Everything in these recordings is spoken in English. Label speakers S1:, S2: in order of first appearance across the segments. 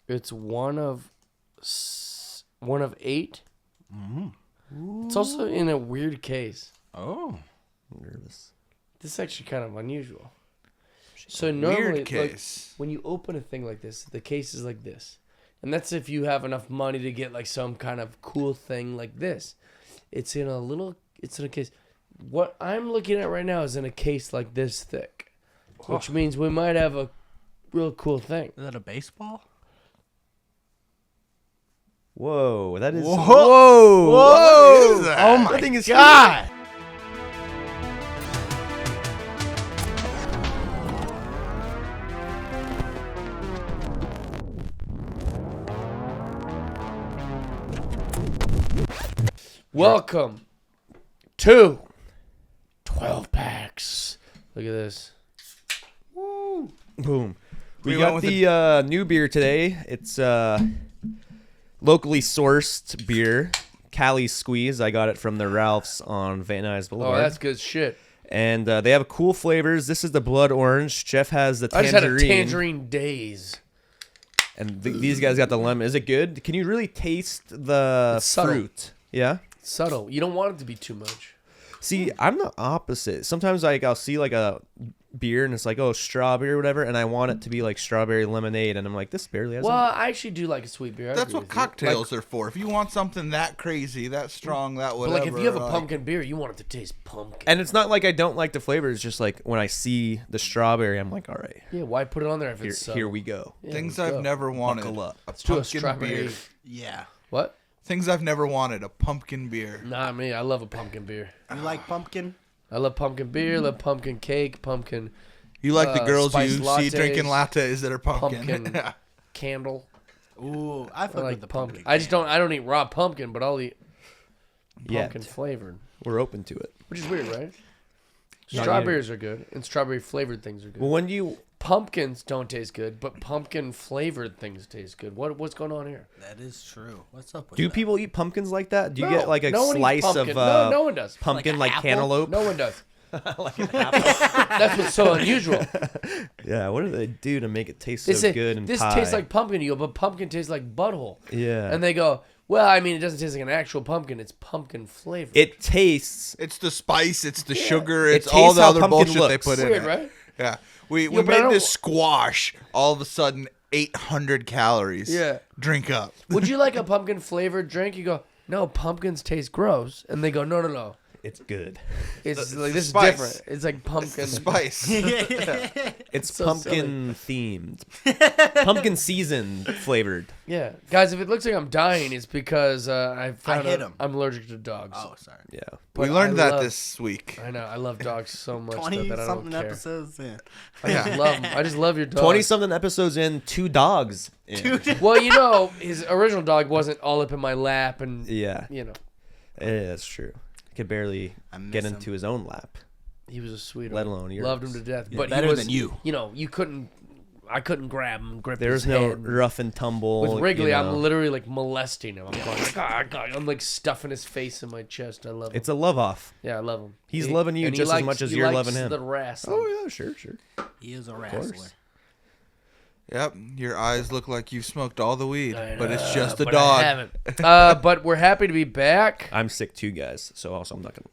S1: It's one of 8. Mm-hmm. It's also in a weird case.
S2: Oh, I'm nervous.
S1: This is actually kind of unusual. So normally,
S3: Weird case.
S1: like, when you open a thing like this, the case is like this. And that's if you have enough money to get like some kind of cool thing like this. It's in a case. What I'm looking at right now is in a case like this thick, which means we might have a real cool thing.
S4: Is that a baseball?
S2: Whoa, that is...
S3: Whoa!
S2: Whoa!
S3: What is that?
S4: Oh my
S2: That thing is
S4: God!
S1: Welcome to 12 packs. Look at this.
S2: Boom. We
S3: We went
S2: got
S3: with
S2: the new beer today. It's locally sourced beer. Cali Squeeze. I got it from the Ralph's on Van Nuys Boulevard.
S1: Oh, that's good shit.
S2: And they have cool flavors. This is the blood orange. Jeff has the
S1: I
S2: tangerine.
S1: just had a tangerine daze.
S2: And these guys got the lemon. Is it good? Can you really taste the
S1: It's subtle.
S2: fruit? Yeah?
S1: Subtle. You don't want it to be too much.
S2: See, I'm the opposite. Sometimes I'll see like a beer and it's like, oh, strawberry or whatever, and I want it to be like strawberry lemonade, and I'm like, this barely has
S1: Well, I actually do like a sweet beer. I
S3: That's
S1: agree
S3: what
S1: with you.
S3: cocktails are for. If you want something that crazy, that strong, that
S1: But
S3: whatever.
S1: like if you have a pumpkin beer, you want it to taste pumpkin.
S2: And it's not like I don't like the flavor. It's just like when I see the strawberry, I'm like, all right,
S1: Yeah, why put it on there if it's
S2: here we go.
S1: Yeah,
S3: Things
S1: let's
S3: I've
S1: go.
S3: never wanted.
S2: Buckle up.
S3: A
S1: Let's do a
S3: pumpkin
S1: strawberry.
S3: beer.
S4: Yeah.
S1: What?
S3: Things I've never wanted. A pumpkin beer.
S1: Nah, me. I love a pumpkin beer.
S4: You like pumpkin?
S1: I love pumpkin beer. Love pumpkin cake. Pumpkin
S3: You like the girls you
S1: spiced
S3: see drinking
S1: lattes,
S3: lattes that are pumpkin.
S1: pumpkin candle.
S4: Ooh, I
S1: I
S4: fuck with
S1: like
S4: the
S1: pumpkin.
S4: pumpkin.
S1: I don't eat raw pumpkin, but I'll eat
S2: Yet.
S1: pumpkin flavored,
S2: We're open to it.
S1: which is weird, right?
S2: Not
S1: Strawberries are good, and strawberry flavored things are good.
S2: Well, when you
S1: Pumpkins don't taste good, but pumpkin flavored things taste good. What's going on here?
S4: That is true. What's up with
S2: do
S4: that?
S2: people eat pumpkins like that? Do you
S1: No,
S2: get like a
S1: no one eats
S2: slice of
S1: pumpkin. No one does.
S2: pumpkin
S4: Like
S2: like,
S4: an apple?
S2: cantaloupe?
S1: No one does.
S2: Like an apple.
S1: That's what's so unusual.
S2: Yeah, what do they do to make it taste
S1: They
S2: so
S1: say
S2: good and
S1: this
S2: pie?
S1: tastes like pumpkin. You go, but pumpkin tastes like butthole.
S2: Yeah.
S1: And they go, well, I mean, it doesn't taste like an actual pumpkin. It's pumpkin flavored.
S2: It tastes.
S3: It's the spice. It's the sugar.
S2: It
S3: It's all
S2: tastes
S3: the
S2: how
S3: other
S2: pumpkin
S3: bullshit they
S2: looks.
S3: put in
S1: weird,
S3: it.
S1: right?
S3: Yeah. We
S1: but I
S3: made
S1: don't-
S3: this squash. All of a sudden, 800 calories.
S1: Yeah.
S3: Drink up.
S1: Would you like a pumpkin flavored drink? You go, no, pumpkins taste gross. And they go, no.
S2: It's good.
S1: It's
S3: The
S1: like this
S3: spice.
S1: is different. It's like pumpkin.
S3: Spice.
S2: It's
S1: so
S2: pumpkin themed. Pumpkin season flavored.
S1: Yeah, guys, if it looks like I'm dying, it's because I found
S4: hit
S1: out
S4: 'em.
S1: I'm allergic to dogs.
S4: Oh, sorry.
S2: Yeah.
S1: But
S3: We learned
S1: I
S3: that
S1: love-
S3: this week.
S1: I know. I love dogs so much that I
S4: 20-something
S1: don't care.
S4: episodes in.
S1: I just love 'em. I just love your dog.
S2: 20-something episodes in, 2 dogs. In.
S1: Well, you know, his original dog wasn't all up in my lap, and
S2: Yeah.
S1: you know,
S2: Yeah, that's true. Could barely
S4: I miss
S2: get
S4: him.
S2: into his own lap.
S1: he was a sweetheart.
S2: Let alone yours.
S1: Loved him to death.
S4: Yeah,
S1: but
S4: better
S1: he was,
S4: than you.
S1: You know, I couldn't grab him, grip
S2: There's
S1: his
S2: no
S1: head.
S2: rough and tumble.
S1: With Wrigley,
S2: you know.
S1: I'm literally like molesting him. I'm going like, I'm like stuffing his face in my chest. I love him.
S2: It's a love off.
S1: Yeah, I love him.
S2: He's loving you
S1: and he
S2: just as
S1: likes-
S2: much as
S1: he
S2: you're
S1: likes
S2: loving him.
S1: The wrestling.
S2: Oh, yeah, sure.
S4: He is a
S2: course.
S4: wrestler.
S3: Yep. Your eyes look like you've smoked all the weed,
S1: I
S3: but it's
S1: know,
S3: just a
S1: but
S3: dog.
S1: I haven't. But we're happy to be back.
S2: I'm sick too, guys. So also I'm not going to,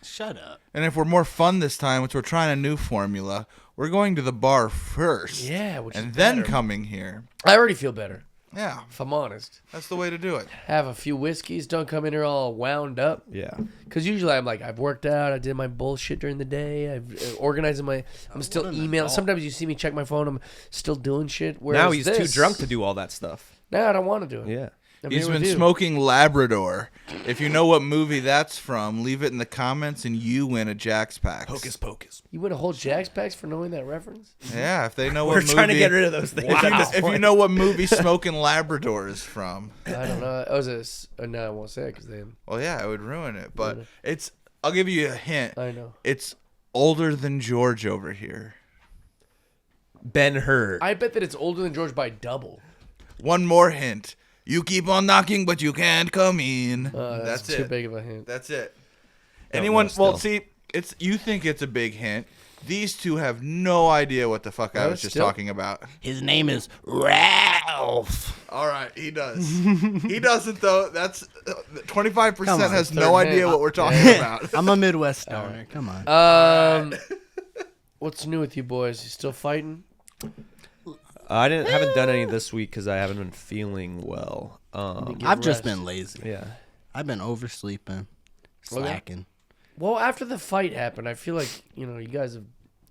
S4: Shut up.
S3: And if we're more fun this time, which we're trying a new formula, we're going to the bar first.
S1: Yeah, which is
S3: and then
S1: better.
S3: coming here.
S1: I already feel better,
S3: Yeah.
S1: if I'm honest.
S3: That's the way to do it.
S1: Have a few whiskeys. Don't come in here all wound up.
S2: Yeah.
S1: Because usually I'm like, I've worked out. I did my bullshit during the day. I've organizing my. I'm still
S4: what an
S1: emailing.
S4: adult.
S1: Sometimes you see me check my phone. I'm still doing shit. Whereas
S2: Now he's too
S1: this-
S2: drunk to do all that stuff.
S1: No, I don't want to do it.
S2: Yeah.
S1: I'm
S3: He's
S1: here with
S3: been
S1: you.
S3: smoking Labrador. If you know what movie that's from, leave it in the comments and you win a Jack's Pack.
S2: Pocus.
S1: You win a whole Jack's Packs for knowing that reference?
S3: Yeah, if they know what
S2: We're
S3: movie.
S2: trying to get rid of those things.
S3: If you know what movie Smoking Labrador is from,
S1: I don't know. I was no, I won't say it because then
S3: well, yeah, it would ruin it. But it's. I'll give you a hint.
S1: I know.
S3: It's older than George over here.
S2: Ben-Hur.
S1: I bet that it's older than George by double.
S3: One more hint. You keep on knocking, but you can't come in.
S1: That's too
S3: it.
S1: big of a hint.
S3: That's it.
S2: Don't
S3: Anyone?
S2: know
S3: Well,
S2: still.
S3: see, it's you think it's a big hint. These two have no idea what the fuck I was just
S1: still-
S3: talking about.
S4: His name is Ralph.
S3: All right, he does. He doesn't though. That's 25%
S4: Come on,
S3: has
S1: third
S3: no idea
S1: name.
S3: what we're talking
S1: Yeah.
S3: about.
S4: I'm a Midwest stoner. Come on.
S1: What's new with you boys? You still fighting?
S2: haven't done any this week because I haven't been feeling well.
S1: Get
S4: I've just
S1: rest.
S4: been lazy.
S2: Yeah.
S4: I've been oversleeping, slacking.
S1: Well, after the fight happened, I feel like you guys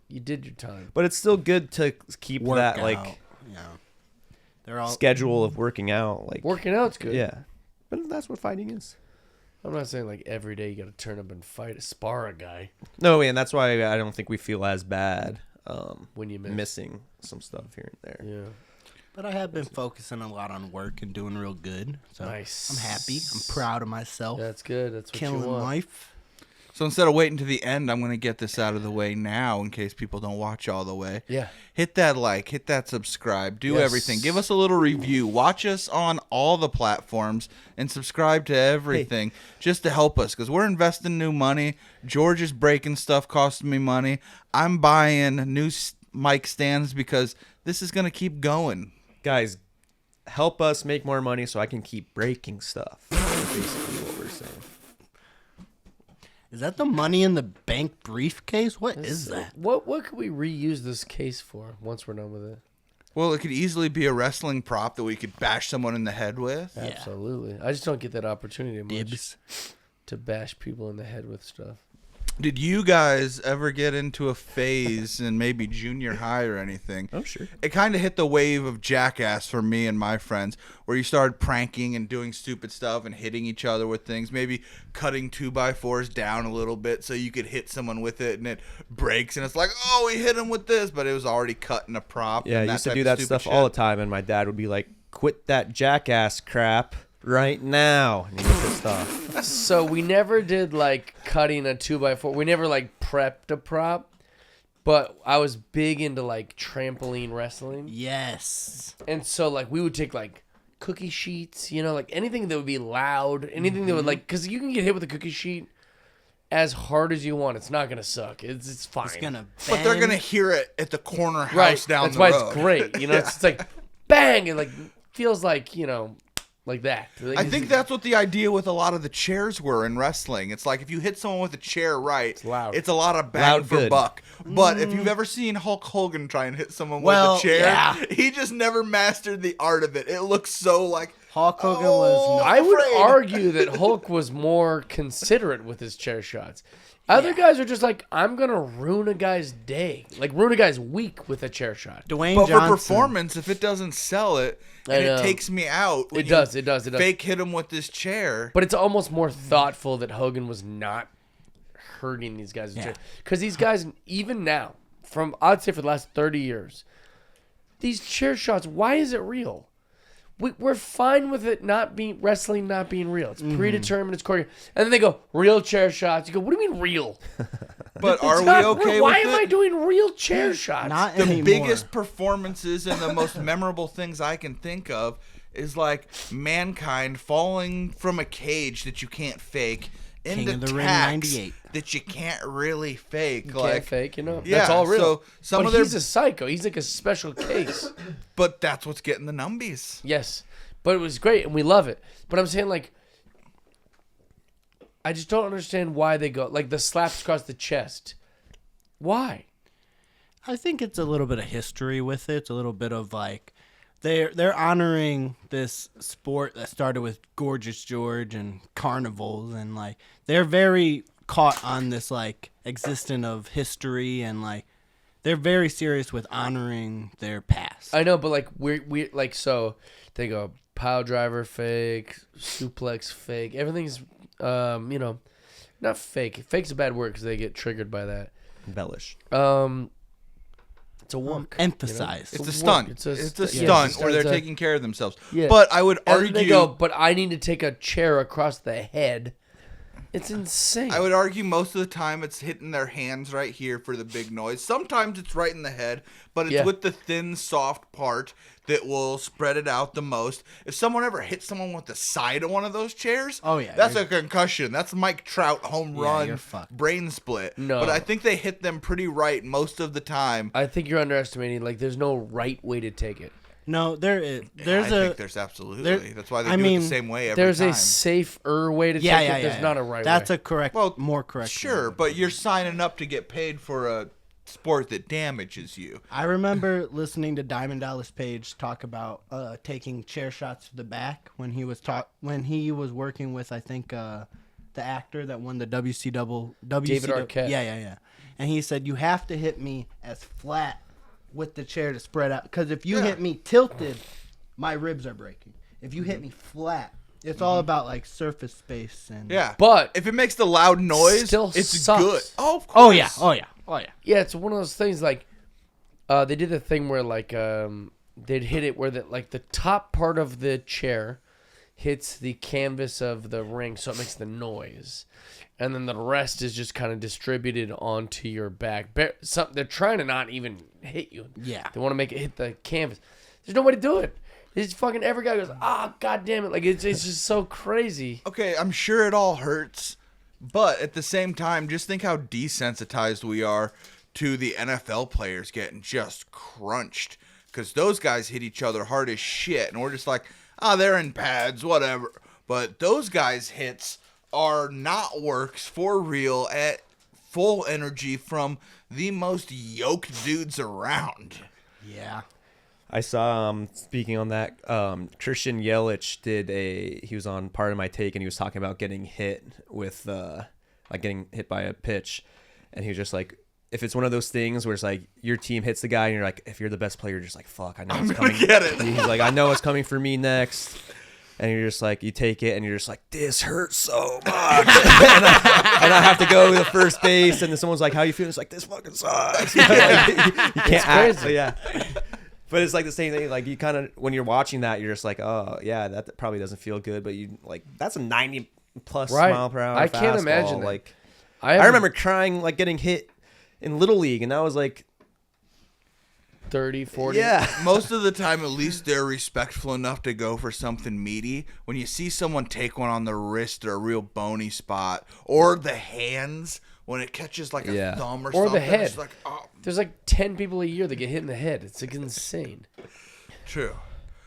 S1: you did your time.
S2: But it's still good to keep
S4: Work
S2: that
S4: out,
S2: like
S4: they're all
S2: schedule of working out. Like
S1: Working out's good.
S2: Yeah. But that's what fighting is.
S1: I'm not saying like every day you got to turn up and fight, spar a guy
S2: No, and that's why I don't think we feel as bad
S1: when you miss.
S2: missing some stuff here and there.
S1: Yeah.
S4: But I have been focusing a lot on work and doing real good. So
S1: Nice.
S4: I'm happy. I'm proud of myself.
S1: That's good. That's what
S4: Killing
S1: you want.
S4: life.
S3: So instead of waiting to the end, I'm going to get this out of the way now in case people don't watch all the way.
S1: Yeah.
S3: Hit that like, hit that subscribe, do
S1: Yes.
S3: everything. Give us a little review. Watch us on all the platforms and subscribe to everything just to help us because we're investing new money. George is breaking stuff, costing me money. I'm buying new mic stands because this is going to keep going.
S2: Guys, help us make more money so I can keep breaking stuff. That's basically what we're saying.
S4: Is that the money in the bank briefcase? What is that?
S1: What could we reuse this case for once we're done with it?
S3: Well, it could easily be a wrestling prop that we could bash someone in the head with.
S4: Yeah.
S1: Absolutely. I just don't get that opportunity much
S4: Dibs.
S1: to bash people in the head with stuff.
S3: Did you guys ever get into a phase in maybe junior high or anything?
S2: Oh, sure.
S3: It kind of hit the wave of jackass for me and my friends where you started pranking and doing stupid stuff and hitting each other with things, maybe cutting 2x4s down a little bit so you could hit someone with it and it breaks and it's like, oh, we hit him with this, but it was already cut in a prop.
S2: Yeah, I
S3: and
S2: used to
S3: type
S2: do
S3: of
S2: that
S3: stupid
S2: stuff
S3: shit.
S2: all the time, and my dad would be like, quit that jackass crap right now. And he'd be pissed off.
S1: So we never did like cutting a 2x4. We never like prepped a prop, but I was big into like trampoline wrestling.
S4: Yes.
S1: And so like we would take like cookie sheets, like anything that would be loud, anything that would like, because you can get hit with a cookie sheet as hard as you want. It's not gonna suck. It's fine.
S4: It's gonna.
S3: But they're going to
S4: bend.
S3: hear it at the corner house
S1: right.
S3: down
S1: That's
S3: the
S1: why
S3: road.
S1: it's great. It's like bang, and like feels like like that. Like,
S3: I think that's what the idea with a lot of the chairs were in wrestling. It's like if you hit someone with a chair right,
S1: It's loud.
S3: It's a lot of bang
S2: Loud
S3: for
S2: good.
S3: buck. But if you've ever seen Hulk Hogan try and hit someone
S4: Well,
S3: with a chair,
S4: yeah.
S3: he just never mastered the art of it. It looks so like
S4: Hulk Hogan was.
S1: I would
S3: afraid.
S1: argue that Hulk was more considerate with his chair shots. Other guys are just like, I'm gonna ruin a guy's day, like ruin a guy's week with a chair shot.
S4: Dwayne
S3: But
S4: Johnson.
S3: for performance, if it doesn't sell it
S1: I
S3: and it
S1: know.
S3: takes me out, when
S1: It
S3: you
S1: does. It does.
S3: Fake hit him with this chair.
S1: But it's almost more thoughtful that Hogan was not hurting these guys.
S4: Yeah.
S1: Because these guys, even now, I'd say for the last 30 years, these chair shots, why is it real? We're fine with it not being wrestling, not being real. It's predetermined, it's choreographed. And then they go, real chair shots. You go, what do you mean real?
S3: But are
S1: It's
S3: we
S1: not
S3: okay
S1: real.
S3: with
S1: Why
S3: it?
S1: am I doing real chair shots?
S4: Not
S3: The
S4: anymore.
S3: biggest performances and the most memorable things I can think of is like Mankind falling from a cage that you can't fake
S4: King
S3: into
S4: of the Ring
S3: tacks
S4: 98.
S3: that you can't really fake.
S1: You
S3: like
S1: can't fake,
S3: Yeah,
S1: That's all real.
S3: so some
S1: but
S3: of their-
S1: he's a psycho. He's like a special case.
S3: But that's what's getting the numbies.
S1: Yes. But it was great, and we love it. But I'm saying, like, I just don't understand why they go, like, the slaps across the chest. Why?
S4: I think it's a little bit of history with it. It's a little bit of like they're honoring this sport that started with Gorgeous George and carnivals, and like they're very caught on this like existence of history, and like they're very serious with honoring their past.
S1: I know, but, like, we like, so they go, pile driver fake, suplex fake. Everything's, not fake. Fake's a bad word because they get triggered by that.
S2: Embellish.
S1: It's a work.
S4: emphasize.
S3: It's a
S1: work.
S3: stunt.
S1: It's
S3: It's
S1: a
S3: a
S1: st- yeah,
S3: stunt,
S1: it's a
S3: or they're
S1: stunt.
S3: taking care of themselves.
S1: Yeah.
S3: But I would
S1: And
S3: argue.
S1: then they go, but I need to take a chair across the head. It's insane.
S3: I would argue most of the time it's hitting their hands right here for the big noise. Sometimes it's right in the head, but it's
S1: Yeah.
S3: with the thin, soft part that will spread it out the most. If someone ever hits someone with the side of one of those chairs,
S4: Oh, yeah,
S3: that's a concussion. That's Mike Trout home
S4: you're
S3: run,
S4: fucked.
S3: brain split.
S1: No.
S3: But I think they hit them pretty right most of the time.
S1: I think you're underestimating. Like, there's no right way to take it.
S4: No, there is.
S3: I think there's absolutely. That's why they do it the same way every
S1: There's
S3: time.
S1: a safer way to
S4: Yeah,
S1: take
S4: yeah,
S1: it.
S4: yeah.
S1: There's not a right
S4: That's
S1: way.
S4: a correct.
S3: Well,
S4: more correct.
S3: Sure,
S4: way.
S3: but you're signing up to get paid for a sport that damages you.
S4: I remember listening to Diamond Dallas Page talk about taking chair shots to the back when he was working with, I think, the actor that won the WCW.
S1: David Arquette.
S4: Yeah. And he said, you have to hit me as flat with the chair to spread out. Because if you hit me tilted, my ribs are breaking. If you hit me flat, it's all about like surface space and
S1: But
S3: if it makes the loud noise,
S1: still
S3: it's
S1: sucks.
S3: good. Oh, of course.
S4: Oh yeah.
S1: yeah, it's one of those things like they did the thing where like they'd hit it where the top part of the chair hits the canvas of the ring, so it makes the noise, and then the rest is just kind of distributed onto your back. They're trying to not even hit you.
S4: Yeah.
S1: They want to make it hit the canvas. There's no way to do it. It's fucking every guy goes, god damn it. Like, it's just so crazy.
S3: Okay, I'm sure it all hurts, but at the same time, just think how desensitized we are to the NFL players getting just crunched. Because those guys hit each other hard as shit, and we're just like, they're in pads, whatever. But those guys' hits are not works for real at full energy from the most yoked dudes around.
S4: Yeah.
S2: I saw, speaking on that, Christian Yelich he was on Part of My Take, and he was talking about getting hit with, getting hit by a pitch. And he was just like, if it's one of those things where it's like your team hits the guy and you're like, if you're the best player, you're just like, fuck, I know it's coming.
S3: Get it.
S2: He's like, I know it's coming for me next. And you're just like, you take it and you're just like, this hurts so much. and I have to go to first base. And then someone's like, how you feeling? It's like, this fucking sucks. You can't act.
S1: crazy.
S2: Yeah. But it's like the same thing. Like, you kind of, when you're watching that, you're just like, oh, yeah, that probably doesn't feel good. But you like, that's a 90 plus mile per hour
S1: I can't
S2: fastball.
S1: imagine that.
S2: Like,
S1: I
S2: remember crying, like getting hit in Little League. And that was like
S1: 30, 40.
S2: Yeah.
S3: Most of the time, at least they're respectful enough to go for something meaty. When you see someone take one on the wrist or a real bony spot, or the hands, when it catches like a thumb or something.
S1: the head.
S3: It's like,
S1: There's like 10 people a year that get hit in the head. It's like insane.
S3: True.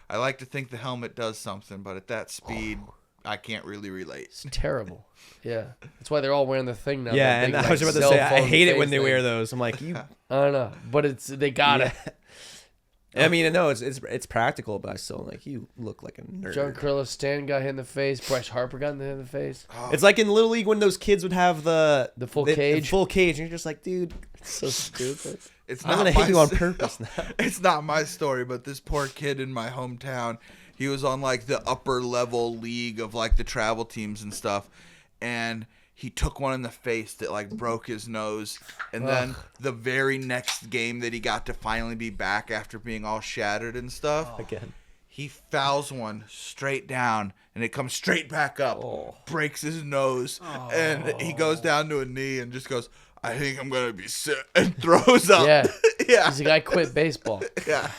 S3: I like to think the helmet does something, but at that speed, I can't really relate.
S1: It's terrible. Yeah. That's why they're all wearing the thing now.
S2: yeah.
S1: that
S2: And
S1: big,
S2: I was
S1: like,
S2: about to say, I
S1: cell phone
S2: hate it when
S1: face
S2: they
S1: thing.
S2: wear those. I'm like, you.
S1: I don't know. But they got it.
S2: I mean, I know it's practical, but I still like, you look like a nerd.
S1: John Curlis, Stan got hit in the face. Bryce Harper got hit in the face.
S2: It's like in Little League when those kids would have the
S1: full cage.
S2: full cage, and you're just like, dude,
S1: It's so stupid.
S3: It's
S2: I'm
S3: not
S2: gonna hit
S3: my
S2: you on
S3: s-
S2: purpose now.
S3: It's not my story, but this poor kid in my hometown, he was on like the upper level league of like the travel teams and stuff, and he took one in the face that like broke his nose, and then the very next game that he got to finally be back after being all shattered and stuff,
S2: Again.
S3: he fouls one straight down, and it comes straight back up, breaks his nose, and he goes down to a knee and just goes, I think I'm gonna be sick, and throws up.
S1: Yeah.
S3: Yeah.
S1: He's like, I quit baseball.
S3: Yeah.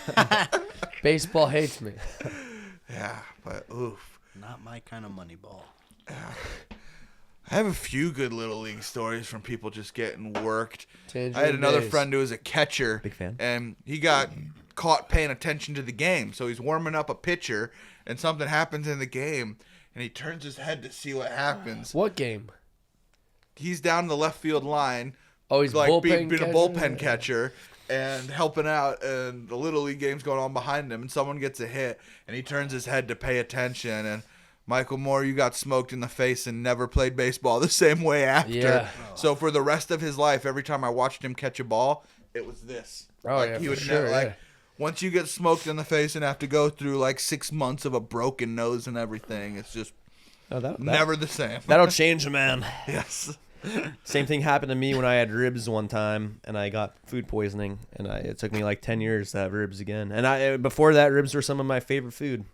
S1: Baseball hates me.
S3: Yeah, but oof.
S4: Not my kind of money ball.
S3: I have a few good Little League stories from people just getting worked.
S1: Tangerine
S3: I had another
S1: days.
S3: friend who was a catcher.
S2: Big fan.
S3: And he got caught paying attention to the game. So he's warming up a pitcher, and something happens in the game, and he turns his head to see what happens.
S1: What game?
S3: He's down the left field line.
S1: Oh, he's
S3: like
S1: bullpen
S3: being a
S1: catcher?
S3: bullpen catcher and helping out, and the Little League game's going on behind him, and someone gets a hit, and he turns his head to pay attention, and Michael Moore, you got smoked in the face and never played baseball the same way after.
S1: Yeah.
S3: So for the rest of his life, every time I watched him catch a ball, it was this.
S1: Oh,
S3: like,
S1: yeah,
S3: he
S1: for
S3: would
S1: sure,
S3: never,
S1: yeah.
S3: once you get smoked in the face and have to go through like 6 months of a broken nose and everything, it's just never the same.
S2: That'll change a man.
S3: Yes.
S2: Same thing happened to me when I had ribs one time, and I got food poisoning, and it took me like 10 years to have ribs again. And before that, ribs were some of my favorite food.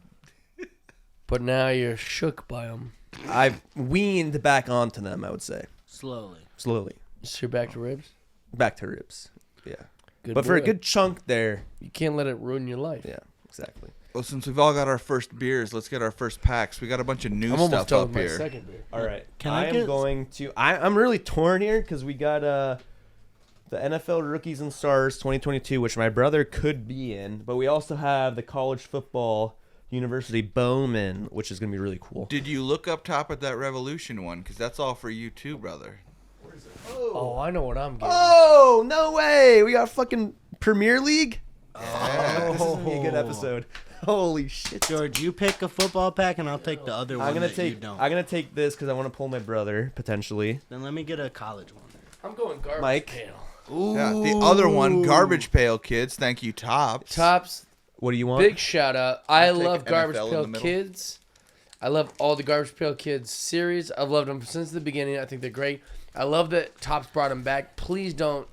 S1: But now you're shook by them.
S2: I've weaned back onto them, I would say.
S4: Slowly.
S2: Slowly.
S1: So you're back to ribs?
S2: Back to ribs. Yeah.
S1: Good
S2: But for a
S1: boy.
S2: good chunk there,
S1: You can't let it ruin your life.
S2: yeah. Exactly.
S3: Well, since we've all got our first beers, let's get our first packs. We got a bunch of new
S1: I'm almost
S3: stuff
S1: done
S3: up
S1: with my
S3: here.
S1: second beer.
S2: All right.
S4: Can I get-
S2: I'm really torn here because we got the NFL Rookies and Stars 2022, which my brother could be in, but we also have the college football University Bowman, which is gonna be really cool.
S3: Did you look up top at that Revolution one? Because that's all for you too, brother.
S1: Oh, I know what I'm getting.
S2: Oh, no way! We got fucking Premier League.
S3: Yeah.
S2: This is gonna be a good episode. Holy shit!
S4: George, you pick a football pack, and I'll take the other one.
S2: I'm gonna
S4: that you
S2: take.
S4: don't.
S2: I'm gonna take this because I want to pull my brother potentially.
S4: Then let me get a college one.
S1: I'm going garbage
S2: Mike.
S1: pail.
S4: Ooh.
S3: Yeah, the other one, Garbage Pail Kids. Thank you, Tops.
S1: Tops,
S2: What do you want?
S1: big shout out. I
S3: I'll take
S1: love Garbage
S3: NFL in
S1: Pail
S3: the middle.
S1: Kids. I love all the Garbage Pail Kids series. I've loved them since the beginning. I think they're great. I love that Tops brought them back. Please don't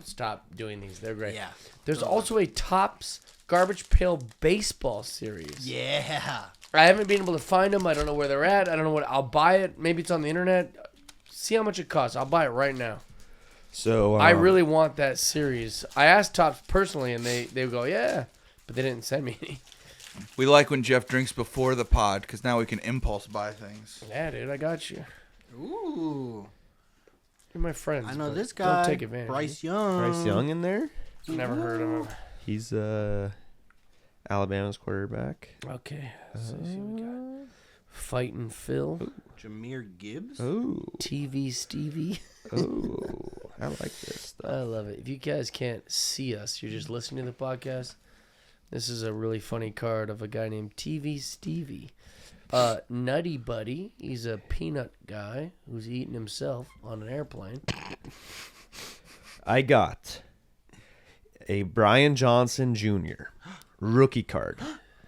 S1: stop doing these. They're great.
S4: Yeah.
S1: There's also a Tops Garbage Pail baseball series.
S4: Yeah.
S1: I haven't been able to find them. I don't know where they're at. I don't know what. I'll buy it. Maybe it's on the internet. See how much it costs. I'll buy it right now.
S2: So
S1: I really want that series. I asked Tops personally, and they would go, yeah, but they didn't send me any.
S3: We like when Jeff drinks before the pod because now we can impulse buy things.
S1: Yeah, dude, I got you.
S4: Ooh.
S1: You're my friends.
S4: I know
S1: but
S4: this guy.
S1: Don't take advantage.
S4: Bryce Young.
S2: Bryce Young in there.
S1: Never heard of him.
S2: He's Alabama's quarterback.
S1: Okay, let's see what we got. Fighting Phil,
S4: Jahmyr Gibbs.
S2: Oh,
S1: TV Stevie.
S2: oh, I like this stuff.
S1: I love it. If you guys can't see us, you're just listening to the podcast. This is a really funny card of a guy named TV Stevie. Nutty Buddy. He's a peanut guy who's eating himself on an airplane.
S2: I got a Brian Johnson Jr. rookie card,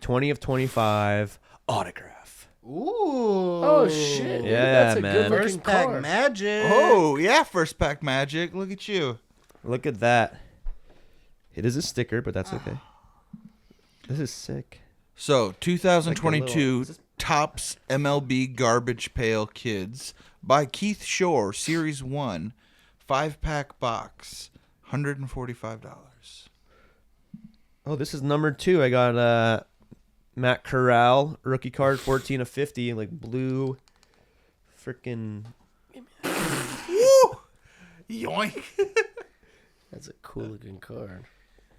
S2: 20 of 25 autograph.
S4: Ooh.
S1: Oh shit!
S2: Yeah,
S1: that's a
S2: man.
S1: good looking
S4: First pack
S1: card.
S4: magic.
S3: Oh, yeah, first pack magic. Look at you.
S2: Look at that. It is a sticker, but that's okay. This is sick.
S3: So, 2022
S2: Like a little-
S3: Tops MLB Garbage Pail Kids by Keith Shore, Series 1, 5-pack box, $145.
S2: Oh, this is number 2. I got Matt Corral rookie card, 14 of 50, like blue, freaking.
S3: Woo! Yoink.
S1: That's a cool looking card.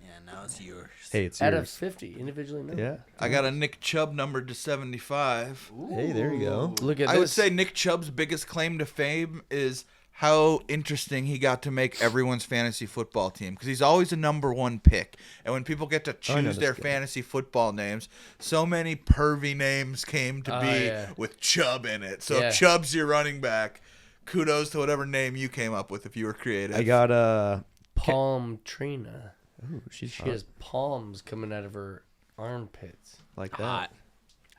S4: Yeah, now it's yours.
S2: Hey, it's
S1: Out of
S2: yours.
S1: 50, individually numbered.
S2: Yeah.
S3: I got a Nick Chubb numbered to 75.
S2: Hey, there you go.
S1: Look at
S3: I
S1: this.
S3: would say Nick Chubb's biggest claim to fame is how interesting he got to make everyone's fantasy football team because he's always a number 1 pick. And when people get to
S2: I know
S3: choose
S2: this
S3: their
S2: guy.
S3: fantasy football names, so many pervy names came to
S1: Oh,
S3: be
S1: yeah.
S3: with Chubb in it. So
S1: Yeah.
S3: if Chubb's your running back, kudos to whatever name you came up with if you were creative.
S2: I got
S1: Palm Trina.
S2: Ooh, she's
S1: She
S2: hot.
S1: has palms coming out of her armpits.
S2: like that.
S4: Hot.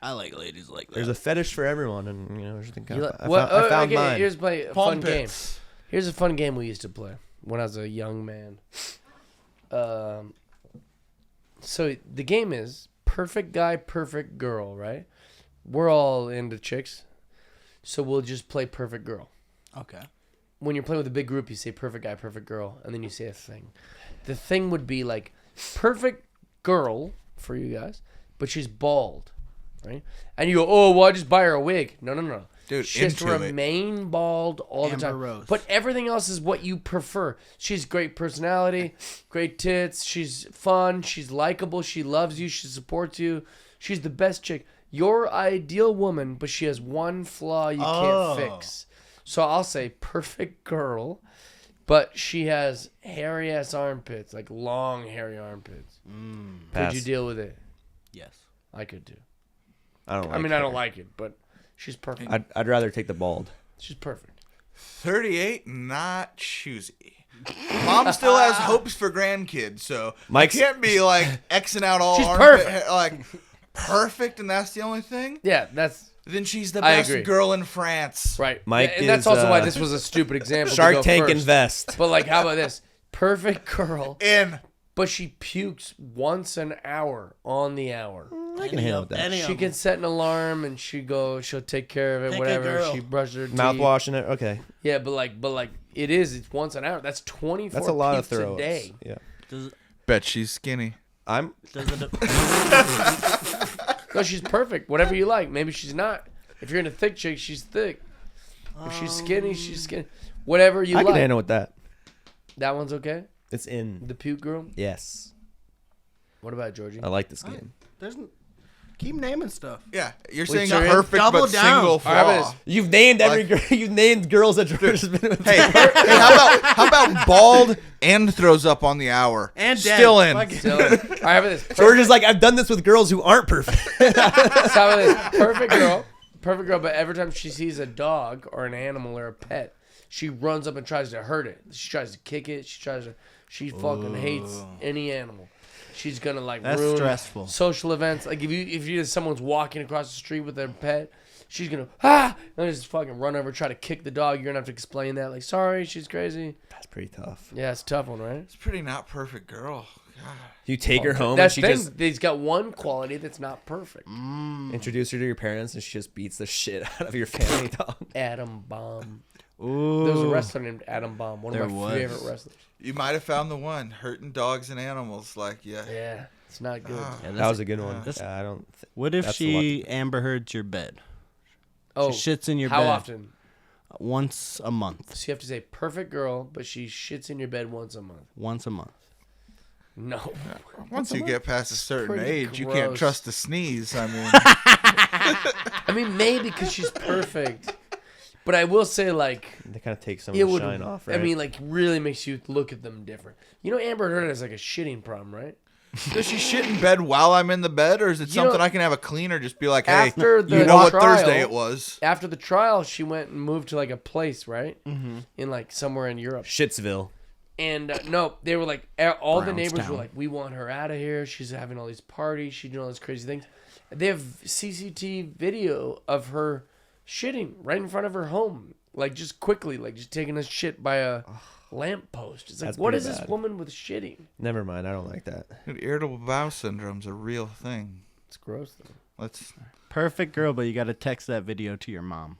S4: I like ladies like that.
S2: There's a fetish for everyone, and you know, I think
S1: You li-
S2: I
S1: what-
S2: found, I found
S1: okay,
S2: mine.
S1: here's my a
S3: Palm
S1: fun game.
S3: pits.
S1: Here's a fun game we used to play when I was a young man. So the game is perfect guy, perfect girl, right? We're all into chicks, so we'll just play perfect girl.
S4: Okay.
S1: When you're playing with a big group, you say perfect guy, perfect girl, and then you say a thing. The thing would be like perfect girl for you guys, but she's bald, right? And you go, oh, well, I just buy her a wig. No.
S3: Dude,
S1: She has to
S3: into it.
S1: remain bald all
S4: Amber
S1: the time.
S4: Rose.
S1: But everything else is what you prefer. She's great personality, great tits. She's fun. She's likable. She loves you. She supports you. She's the best chick. Your ideal woman, but she has one flaw you
S4: Oh.
S1: can't fix. So I'll say perfect girl, but she has hairy ass armpits, like long hairy armpits.
S2: Pass.
S1: Could you deal with it?
S4: Yes.
S1: I could do.
S2: I don't.
S1: I mean, I don't like it, but she's perfect.
S2: I'd rather take the bald.
S1: She's perfect.
S3: 38, not choosy. Mom still has hopes for grandkids, so
S2: Mike's-
S3: I can't be like Xing out all
S1: She's
S3: armpit
S1: perfect.
S3: hair, like perfect, and that's the only thing.
S1: Yeah, that's
S3: Then she's the
S1: I
S3: best
S1: agree.
S3: girl in France.
S1: right.
S2: Mike
S1: and that's
S2: is,
S1: also why this was a stupid example. to
S2: Shark
S1: go
S2: Tank
S1: first.
S2: invest.
S1: But like, how about this? Perfect girl,
S3: In
S1: but she pukes once an hour on the hour.
S2: I can handle that.
S1: She can set an alarm and she'll take care of it,
S4: Pick a
S1: whatever.
S4: girl.
S1: She brushes her teeth.
S2: Mouthwash in it. Okay,
S1: Yeah, but it's once an hour. That's 24
S2: that's a lot of
S1: pukes a
S2: throws.
S1: day.
S2: Yeah.
S4: Does,
S3: bet she's skinny.
S4: Does it?
S1: No, she's perfect. Whatever you like. Maybe she's not. If you're into thick chicks, she's thick. If she's skinny, she's skinny. Whatever you
S2: I
S1: like.
S2: can handle with that.
S1: That one's okay?
S2: It's in.
S1: The puke girl?
S2: Yes.
S1: What about Georgie?
S2: I like this game.
S4: Keep naming stuff.
S3: Yeah, you're
S1: Wait,
S3: saying
S1: so
S3: perfect
S4: double
S3: but
S4: down.
S3: single
S1: All right,
S3: flaw.
S2: You've named every girl. You've named girls that George has been with.
S3: Hey, how about bald and throws up on the hour
S4: And dead.
S3: still in?
S4: Fuck it.
S1: So, I have this.
S2: George is like, I've done this with girls who aren't perfect.
S1: Perfect girl. Perfect girl, but every time she sees a dog or an animal or a pet, she runs up and tries to hurt it. She tries to kick it. She fucking hates any animal. She's gonna
S4: That's
S1: ruin
S4: stressful.
S1: social events. Like if someone's walking across the street with their pet, she's gonna and just fucking run over, try to kick the dog. You're gonna have to explain that. Like, sorry, she's crazy.
S2: That's pretty tough.
S1: Yeah, it's a tough one, right?
S3: It's pretty not perfect girl. God.
S2: You take her home and
S1: That's
S2: she
S1: the thing.
S2: just
S1: He's got one quality that's not perfect.
S2: introduce her to your parents and she just beats the shit out of your family dog.
S1: Adam Bomb.
S4: Ooh.
S1: There was a wrestler named Adam Bomb. One
S4: There
S1: of my
S4: was.
S1: favorite wrestlers.
S3: You might have found the one hurting dogs and animals. Like, yeah.
S1: Yeah, it's not good.
S4: Yeah,
S2: That was a good one.
S4: that's-
S2: Yeah, I don't.
S4: What if
S2: that's
S4: she Amber Heard's your bed?
S1: Oh,
S4: She shits in your
S1: how
S4: bed.
S1: often?
S4: Once a month.
S1: So you have to say perfect girl, but she shits in your bed once a month.
S4: Once a month.
S1: No.
S3: Once you get past a certain
S1: pretty
S3: age, you can't
S1: gross.
S3: trust to sneeze. I mean,
S1: I mean, maybe because she's perfect. But I will say, like,
S2: They kind of take some of
S1: it
S2: the
S1: would.
S2: shine off, right?
S1: I mean, like, really makes you look at them different. You know, Amber Heard has like a shitting problem, right?
S3: does she shit in bed while I'm in the bed, or is it
S1: You
S3: something
S1: know,
S3: I can have a cleaner just be like, hey,
S1: after the
S3: you know what
S1: trial-
S3: Thursday it was?
S1: After the trial, she went and moved to like a place, right? Mm-hmm. In like somewhere in Europe.
S2: Shitsville.
S1: And no, they were like, all the neighbors
S4: Brownstown.
S1: were like, we want her out of here. She's having all these parties. She's doing all these crazy things. They have CCTV video of her shitting right in front of her home. Like, just quickly, like, just taking a shit by a lamppost. It's like,
S2: That's
S1: what
S2: pretty
S1: is this
S2: bad.
S1: woman with shitting?
S2: Never mind. I don't like that.
S3: Dude, irritable bowel syndrome's a real thing.
S1: It's gross, though.
S3: Let's.
S4: Perfect girl, but you got to text that video to your mom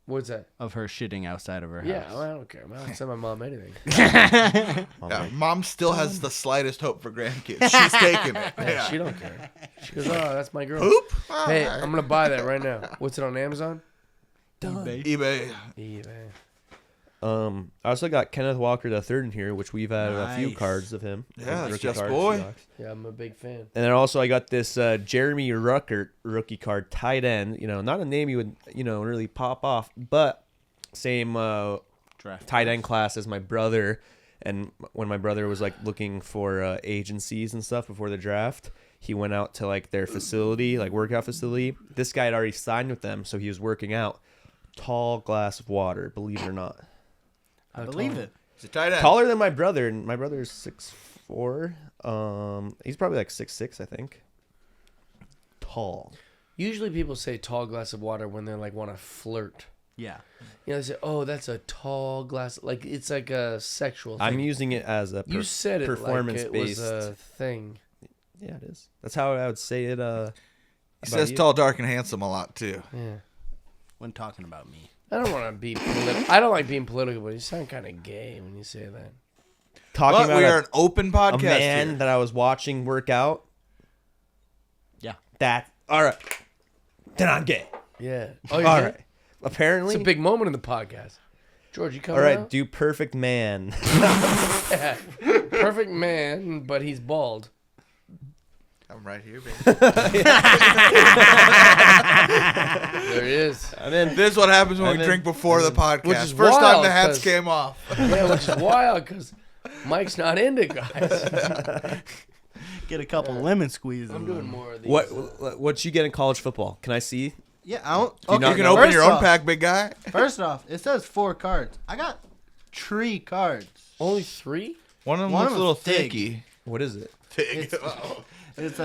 S1: What's that?
S4: of her shitting outside of her
S1: Yeah,
S4: house.
S1: well, I don't care. I don't send my mom anything.
S3: Yeah, mom still has the slightest hope for grandkids. She's taking it.
S1: Yeah,
S3: Yeah.
S1: she don't care. She goes, oh, that's my girl.
S3: Poop?
S1: Hey, I'm going to buy that right now. What's it on Amazon?
S3: eBay.
S1: eBay.
S2: I also got Kenneth Walker III in here, which we've had a few
S4: Nice.
S2: cards of him.
S3: Yeah, that's
S2: Rookie
S3: just
S2: cards,
S3: boy.
S2: Seahawks.
S1: Yeah, I'm a big fan.
S2: And then also I got this Jeremy Ruckert rookie card, tight end. You know, not a name you would really pop off, but same
S4: Draft.
S2: tight end class as my brother. And when my brother was like looking for agencies and stuff before the draft, he went out to like their facility, like workout facility. This guy had already signed with them, so he was working out. Tall glass of water, believe it or not.
S4: I believe it.
S3: He's a tight end.
S2: Taller than my brother, and my brother is 6'4". He's probably like 6'6", I think. Tall.
S1: Usually people say tall glass of water when they like want to flirt.
S4: Yeah.
S1: You know, they say, "Oh, that's a tall glass." Like it's like a sexual thing.
S2: I'm using it as a
S1: you said it
S2: performance
S1: like it was
S2: based.
S1: a thing.
S2: Yeah, it is. That's how I would say it.
S3: He
S2: about
S3: says
S2: you.
S3: tall, dark, and handsome a lot, too.
S1: Yeah.
S4: When talking about me.
S1: I don't want to be political. I don't like being political, but you sound kind of gay when you say that.
S2: Talking
S3: But we
S2: about
S3: are an open
S2: a
S3: podcast
S2: man
S3: here.
S2: that I was watching work out.
S4: Yeah.
S2: That all right. Then I'm gay.
S1: Yeah. Oh,
S2: All
S1: you're
S2: right.
S1: gay?
S2: Apparently.
S1: It's a big moment in the podcast. George, you coming
S2: all right.
S1: out?
S2: Do perfect man.
S1: Yeah. Perfect man, but he's bald.
S3: I'm right here, baby.
S1: There he is.
S2: I'm in.
S3: This is what happens when
S2: And
S3: we
S2: then-
S3: drink before the podcast.
S1: Which is
S3: First time
S1: wild,
S3: the hats
S1: 'cause-
S3: came off.
S1: Yeah, which is wild because Mike's not into guys.
S4: Get a couple lemon squeezes.
S1: I'm doing more of these.
S2: What you get in college football? Can I see?
S4: Yeah, I don't.
S2: you
S3: You
S2: not
S3: can
S2: know?
S3: open your
S4: First
S3: own
S4: off-
S3: pack, big guy.
S4: First off, it says 4 cards. I got 3 cards.
S1: Only 3?
S3: One of them
S4: One
S3: looks
S4: of
S3: a little
S4: them's thick.
S3: thicky.
S2: What is it?
S3: Thick.
S4: It's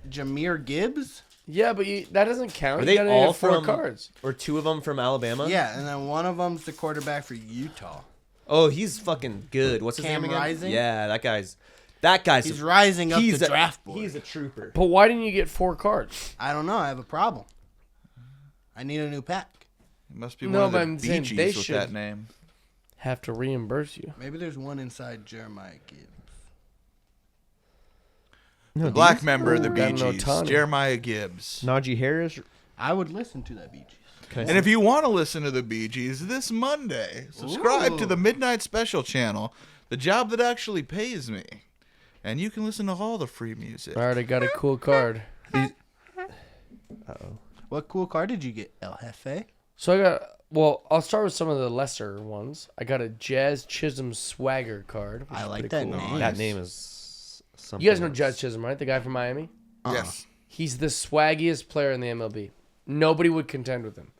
S4: Jameer Gibbs.
S1: Yeah, but that doesn't count.
S2: Are
S1: You
S2: they
S1: gotta
S2: all
S1: have 4
S2: from-
S1: cards.
S2: Or 2 of them from Alabama?
S4: Yeah, and then one of them's the quarterback for Utah.
S2: Oh, he's fucking good. What's his
S4: Cam
S2: name again?
S4: Rising?
S2: Yeah, that guy's.
S4: He's rising up the
S2: he's a-
S4: draft board.
S2: He's a trooper.
S1: But why didn't you get 4 cards?
S4: I don't know. I have a problem. I need a new pack.
S3: He must be
S1: No,
S3: one
S1: but
S3: of
S1: I'm
S3: the
S1: saying
S3: Bee
S1: they
S3: Gees with
S1: should-
S3: that name.
S1: Have to reimburse you.
S4: Maybe there's one inside Jeremiah Gibbs.
S3: The black member of the
S1: Ooh,
S3: Bee
S1: got an
S3: Gees,
S1: Ohtani.
S3: Jeremiah Gibbs.
S2: Najee Harris.
S4: I would listen to that Bee Gees.
S2: Okay.
S3: And if you want to listen to the Bee Gees this Monday, subscribe to the Midnight Special channel, the job that actually pays me. And you can listen to all the free music.
S1: All right, I got a cool card.
S4: What cool card did you get, El Jefe?
S1: So I got. Well, I'll start with some of the lesser ones. I got a Jazz Chisholm Swagger card.
S4: I like
S1: pretty
S4: that
S1: cool.
S4: name.
S2: That name is something.
S1: You guys know
S2: else.
S1: Jazz Chisholm, right? The guy from Miami.
S3: Yes.
S1: He's the swaggiest player in the MLB. Nobody would contend with him.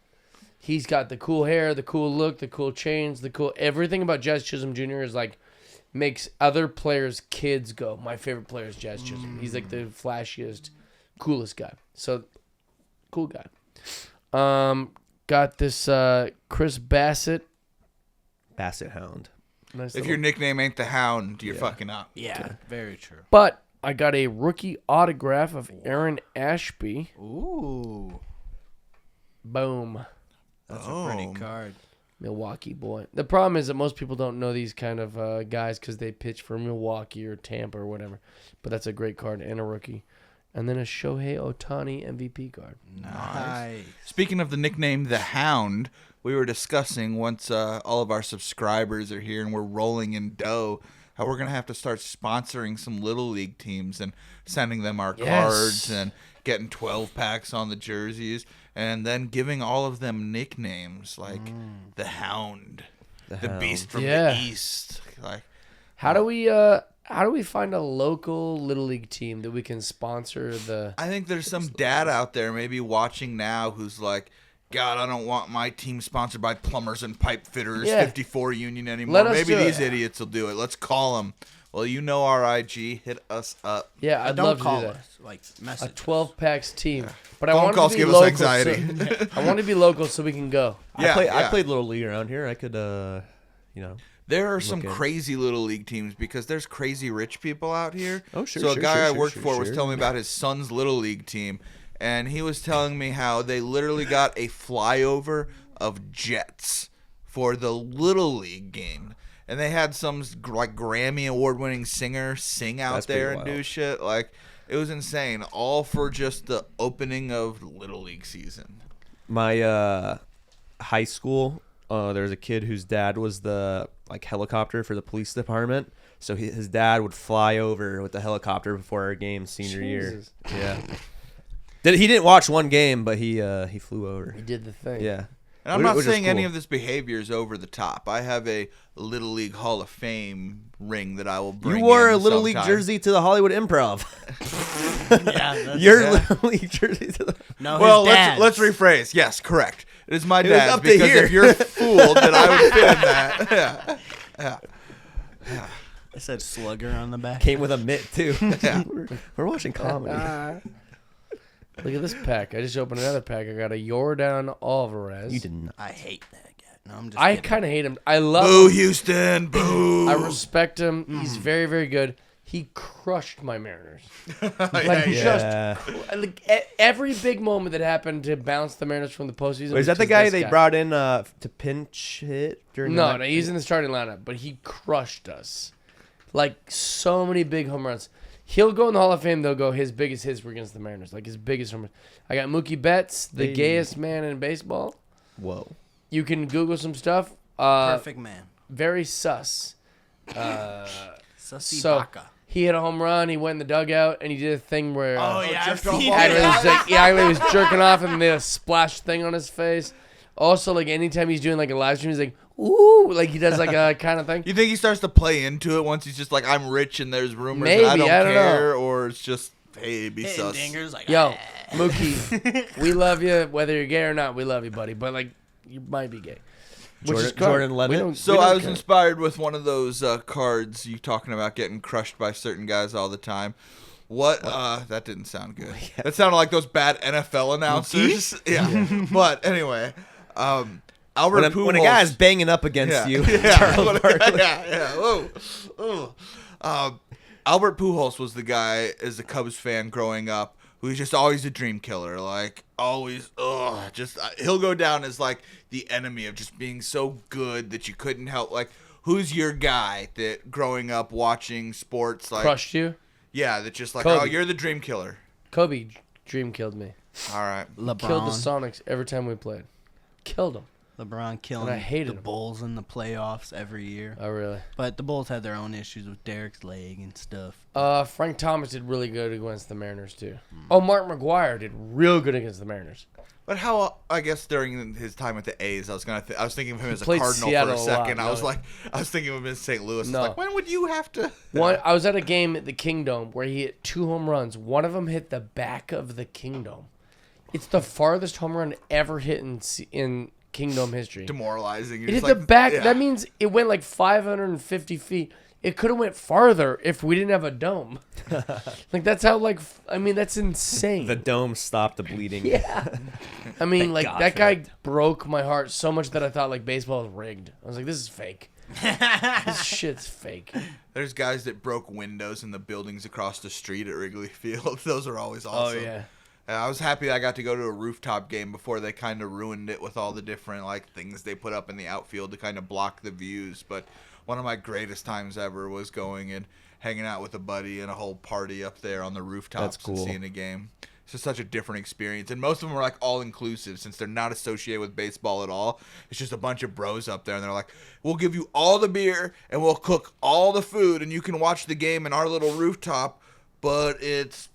S1: He's got the cool hair, the cool look, the cool chains, the cool everything about Jazz Chisholm Jr. is like makes other players' kids go. My favorite player is Jazz Chisholm. He's like the flashiest, coolest guy. So, cool guy. Got this Chris Bassett.
S2: Basset Hound.
S1: Nice
S3: If
S1: little-
S3: your nickname ain't the Hound, you're fucking up.
S4: Yeah, very true.
S1: But I got a rookie autograph of Aaron Ashby.
S4: Ooh,
S1: Boom.
S4: that's a pretty card.
S1: Milwaukee boy. The problem is that most people don't know these kind of guys because they pitch for Milwaukee or Tampa or whatever. But that's a great card and a rookie. And then a Shohei Ohtani MVP card.
S4: Nice.
S3: Speaking of the nickname The Hound, we were discussing once all of our subscribers are here and we're rolling in dough, how we're going to have to start sponsoring some Little League teams and sending them our cards and getting 12 packs on the jerseys and then giving all of them nicknames like The Hound, the Beast from the East. Like,
S1: How do we find a local Little League team that we can sponsor the
S3: I think there's some dad out there maybe watching now who's like, God, I don't want my team sponsored by Plumbers and Pipe Fitters 54 Union anymore.
S1: Let us
S3: Maybe
S1: do
S3: these
S1: it.
S3: idiots will do it. Let's call them. Well, you know our IG. Hit us up.
S1: Yeah, I'd
S4: Don't
S1: love to
S4: call
S1: do that.
S4: us. Like
S1: A
S4: message.
S1: 12 packs team. But I
S3: Phone
S1: want
S3: calls
S1: to be
S3: give us
S1: local.
S3: anxiety.
S1: I want to be local so we can go.
S3: Yeah,
S2: I played Little League around here. I could, you know.
S3: There are some
S2: Okay.
S3: crazy Little League teams because there's crazy rich people out here.
S2: Oh, sure,
S3: So a
S2: sure,
S3: guy
S2: sure,
S3: I
S2: sure,
S3: worked
S2: sure,
S3: for was
S2: sure.
S3: telling me about his son's Little League team. And he was telling me how they literally got a flyover of jets for the Little League game. And they had some like Grammy award-winning singer sing out
S2: That's
S3: there
S2: pretty
S3: and do
S2: wild.
S3: shit. Like, it was insane. All for just the opening of Little League season.
S2: My high school, there was a kid whose dad was the like helicopter for the police department. So his dad would fly over with the helicopter before our game senior
S1: Jesus.
S2: year. Yeah. He didn't watch one game, but he flew over.
S1: He did the thing.
S2: Yeah.
S3: And I'm not
S2: Which is
S3: saying any
S2: cool.
S3: of this behavior is over the top. I have a Little League Hall of Fame ring that I will bring.
S2: You wore
S3: in
S2: a Little League
S3: sometime.
S2: jersey to the Hollywood Improv.
S4: Yeah, that's
S2: Your Little League jersey to the.
S4: no.
S3: Well,
S4: his dad's.
S3: let's rephrase. Yes, correct. It is my
S2: was
S3: dad's
S2: up to
S3: because
S2: here.
S3: if you're fooled that I would fit in that. Yeah.
S4: It said slugger on the back.
S2: Came with a mitt too.
S3: Yeah.
S2: We're watching comedy.
S1: Look at this pack. I just opened another pack. I got a Yordan Alvarez.
S2: You did not.
S4: I hate that guy. No, I'm just.
S1: I
S4: kidding.
S1: kind of hate him. I love
S3: Boo,
S1: him.
S3: Houston. Boo.
S1: I respect him. He's very, very good. He crushed my Mariners. Like,
S2: Yeah.
S1: every big moment that happened to bounce the Mariners from the postseason.
S2: Wait, is that the guy they brought in to pinch hit during?
S1: No, he's in the starting lineup, but he crushed us. Like, so many big home runs. He'll go in the Hall of Fame. They'll go his biggest hits were against the Mariners. Like, his biggest home runs. I got Mookie Betts, the
S2: Hey.
S1: gayest man in baseball.
S2: Whoa.
S1: You can Google some stuff.
S4: Perfect man.
S1: Very sus.
S4: Sussy
S1: So
S4: Baka.
S1: he hit a home run. He went in the dugout and he did a thing where
S4: I've seen
S1: Agley
S4: it.
S1: was like, Agley was jerking off and they had a splash thing on his face. Also, like anytime he's doing like a live stream, he's like, ooh, like he does like a kind of thing.
S3: You think he starts to play into it once he's just like, I'm rich and there's rumors
S1: Maybe,
S3: and I
S1: I
S3: don't
S1: don't
S3: care, or it's just, hey, be
S4: Hitting
S3: sus.
S4: dingers like
S1: Yo, Mookie, we love you whether you're gay or not. We love you, buddy. But like, you might be gay. Which is
S2: Jordan
S1: good.
S2: Levitt?
S1: We don't-
S3: So
S1: we don't
S3: I was
S1: care.
S3: inspired with one of those cards you talking about getting crushed by certain guys all the time. What? That didn't sound good. That sounded like those bad NFL announcers. Yeah. But anyway, Albert Pujols.
S2: When a guy's banging up against you, Charles Barkley.
S3: yeah. Whoa. Albert Pujols was the guy as a Cubs fan growing up who's just always a dream killer. Like, always, he'll go down as like the enemy of just being so good that you couldn't help. Like, who's your guy that growing up watching sports, like,
S1: crushed you.
S3: Yeah, that's just like,
S1: Kobe.
S3: oh, you're the dream killer.
S1: Kobe dream killed me.
S3: All right.
S4: LeBron.
S1: Killed the Sonics every time we played. Killed them.
S4: LeBron killing
S1: And I hated
S4: the
S1: him.
S4: Bulls in the playoffs every year.
S1: Oh, really?
S4: But the Bulls had their own issues with Derek's leg and stuff.
S1: Frank Thomas did really good against the Mariners, too. Oh, Mark McGuire did real good against the Mariners.
S3: But how, I guess during his time with the A's, I was thinking of him as a
S1: played
S3: Cardinal
S1: Seattle
S3: for a
S1: a lot,
S3: second.
S1: no.
S3: I was thinking of him in St. Louis.
S1: No.
S3: It's like, when would you have to?
S1: I was at a game at the Kingdome where he hit 2 home runs. One of them hit the back of the Kingdome. It's the farthest home run ever hit in Kingdome history.
S3: Demoralizing. You're
S1: It hit
S3: just
S1: the
S3: like,
S1: back.
S3: yeah.
S1: That means it went like 550 feet. It could have went farther if we didn't have a dome. Like that's how that's insane.
S2: The dome stopped the bleeding.
S1: Yeah. I mean,
S2: Thank
S1: like
S2: God
S1: that
S2: for
S1: guy
S2: that.
S1: broke my heart so much that I thought like baseball was rigged. I was like, this is fake. This shit's fake.
S3: There's guys that broke windows in the buildings across the street at Wrigley Field. Those are always awesome.
S1: Oh yeah.
S3: I was happy I got to go to a rooftop game before they kind of ruined it with all the different like things they put up in the outfield to kind of block the views. But one of my greatest times ever was going and hanging out with a buddy and a whole party up there on the rooftops
S2: That's cool.
S3: and seeing a game. It's just such a different experience. And most of them are like all inclusive since they're not associated with baseball at all. It's just a bunch of bros up there and they're like, we'll give you all the beer and we'll cook all the food and you can watch the game in our little rooftop, but it's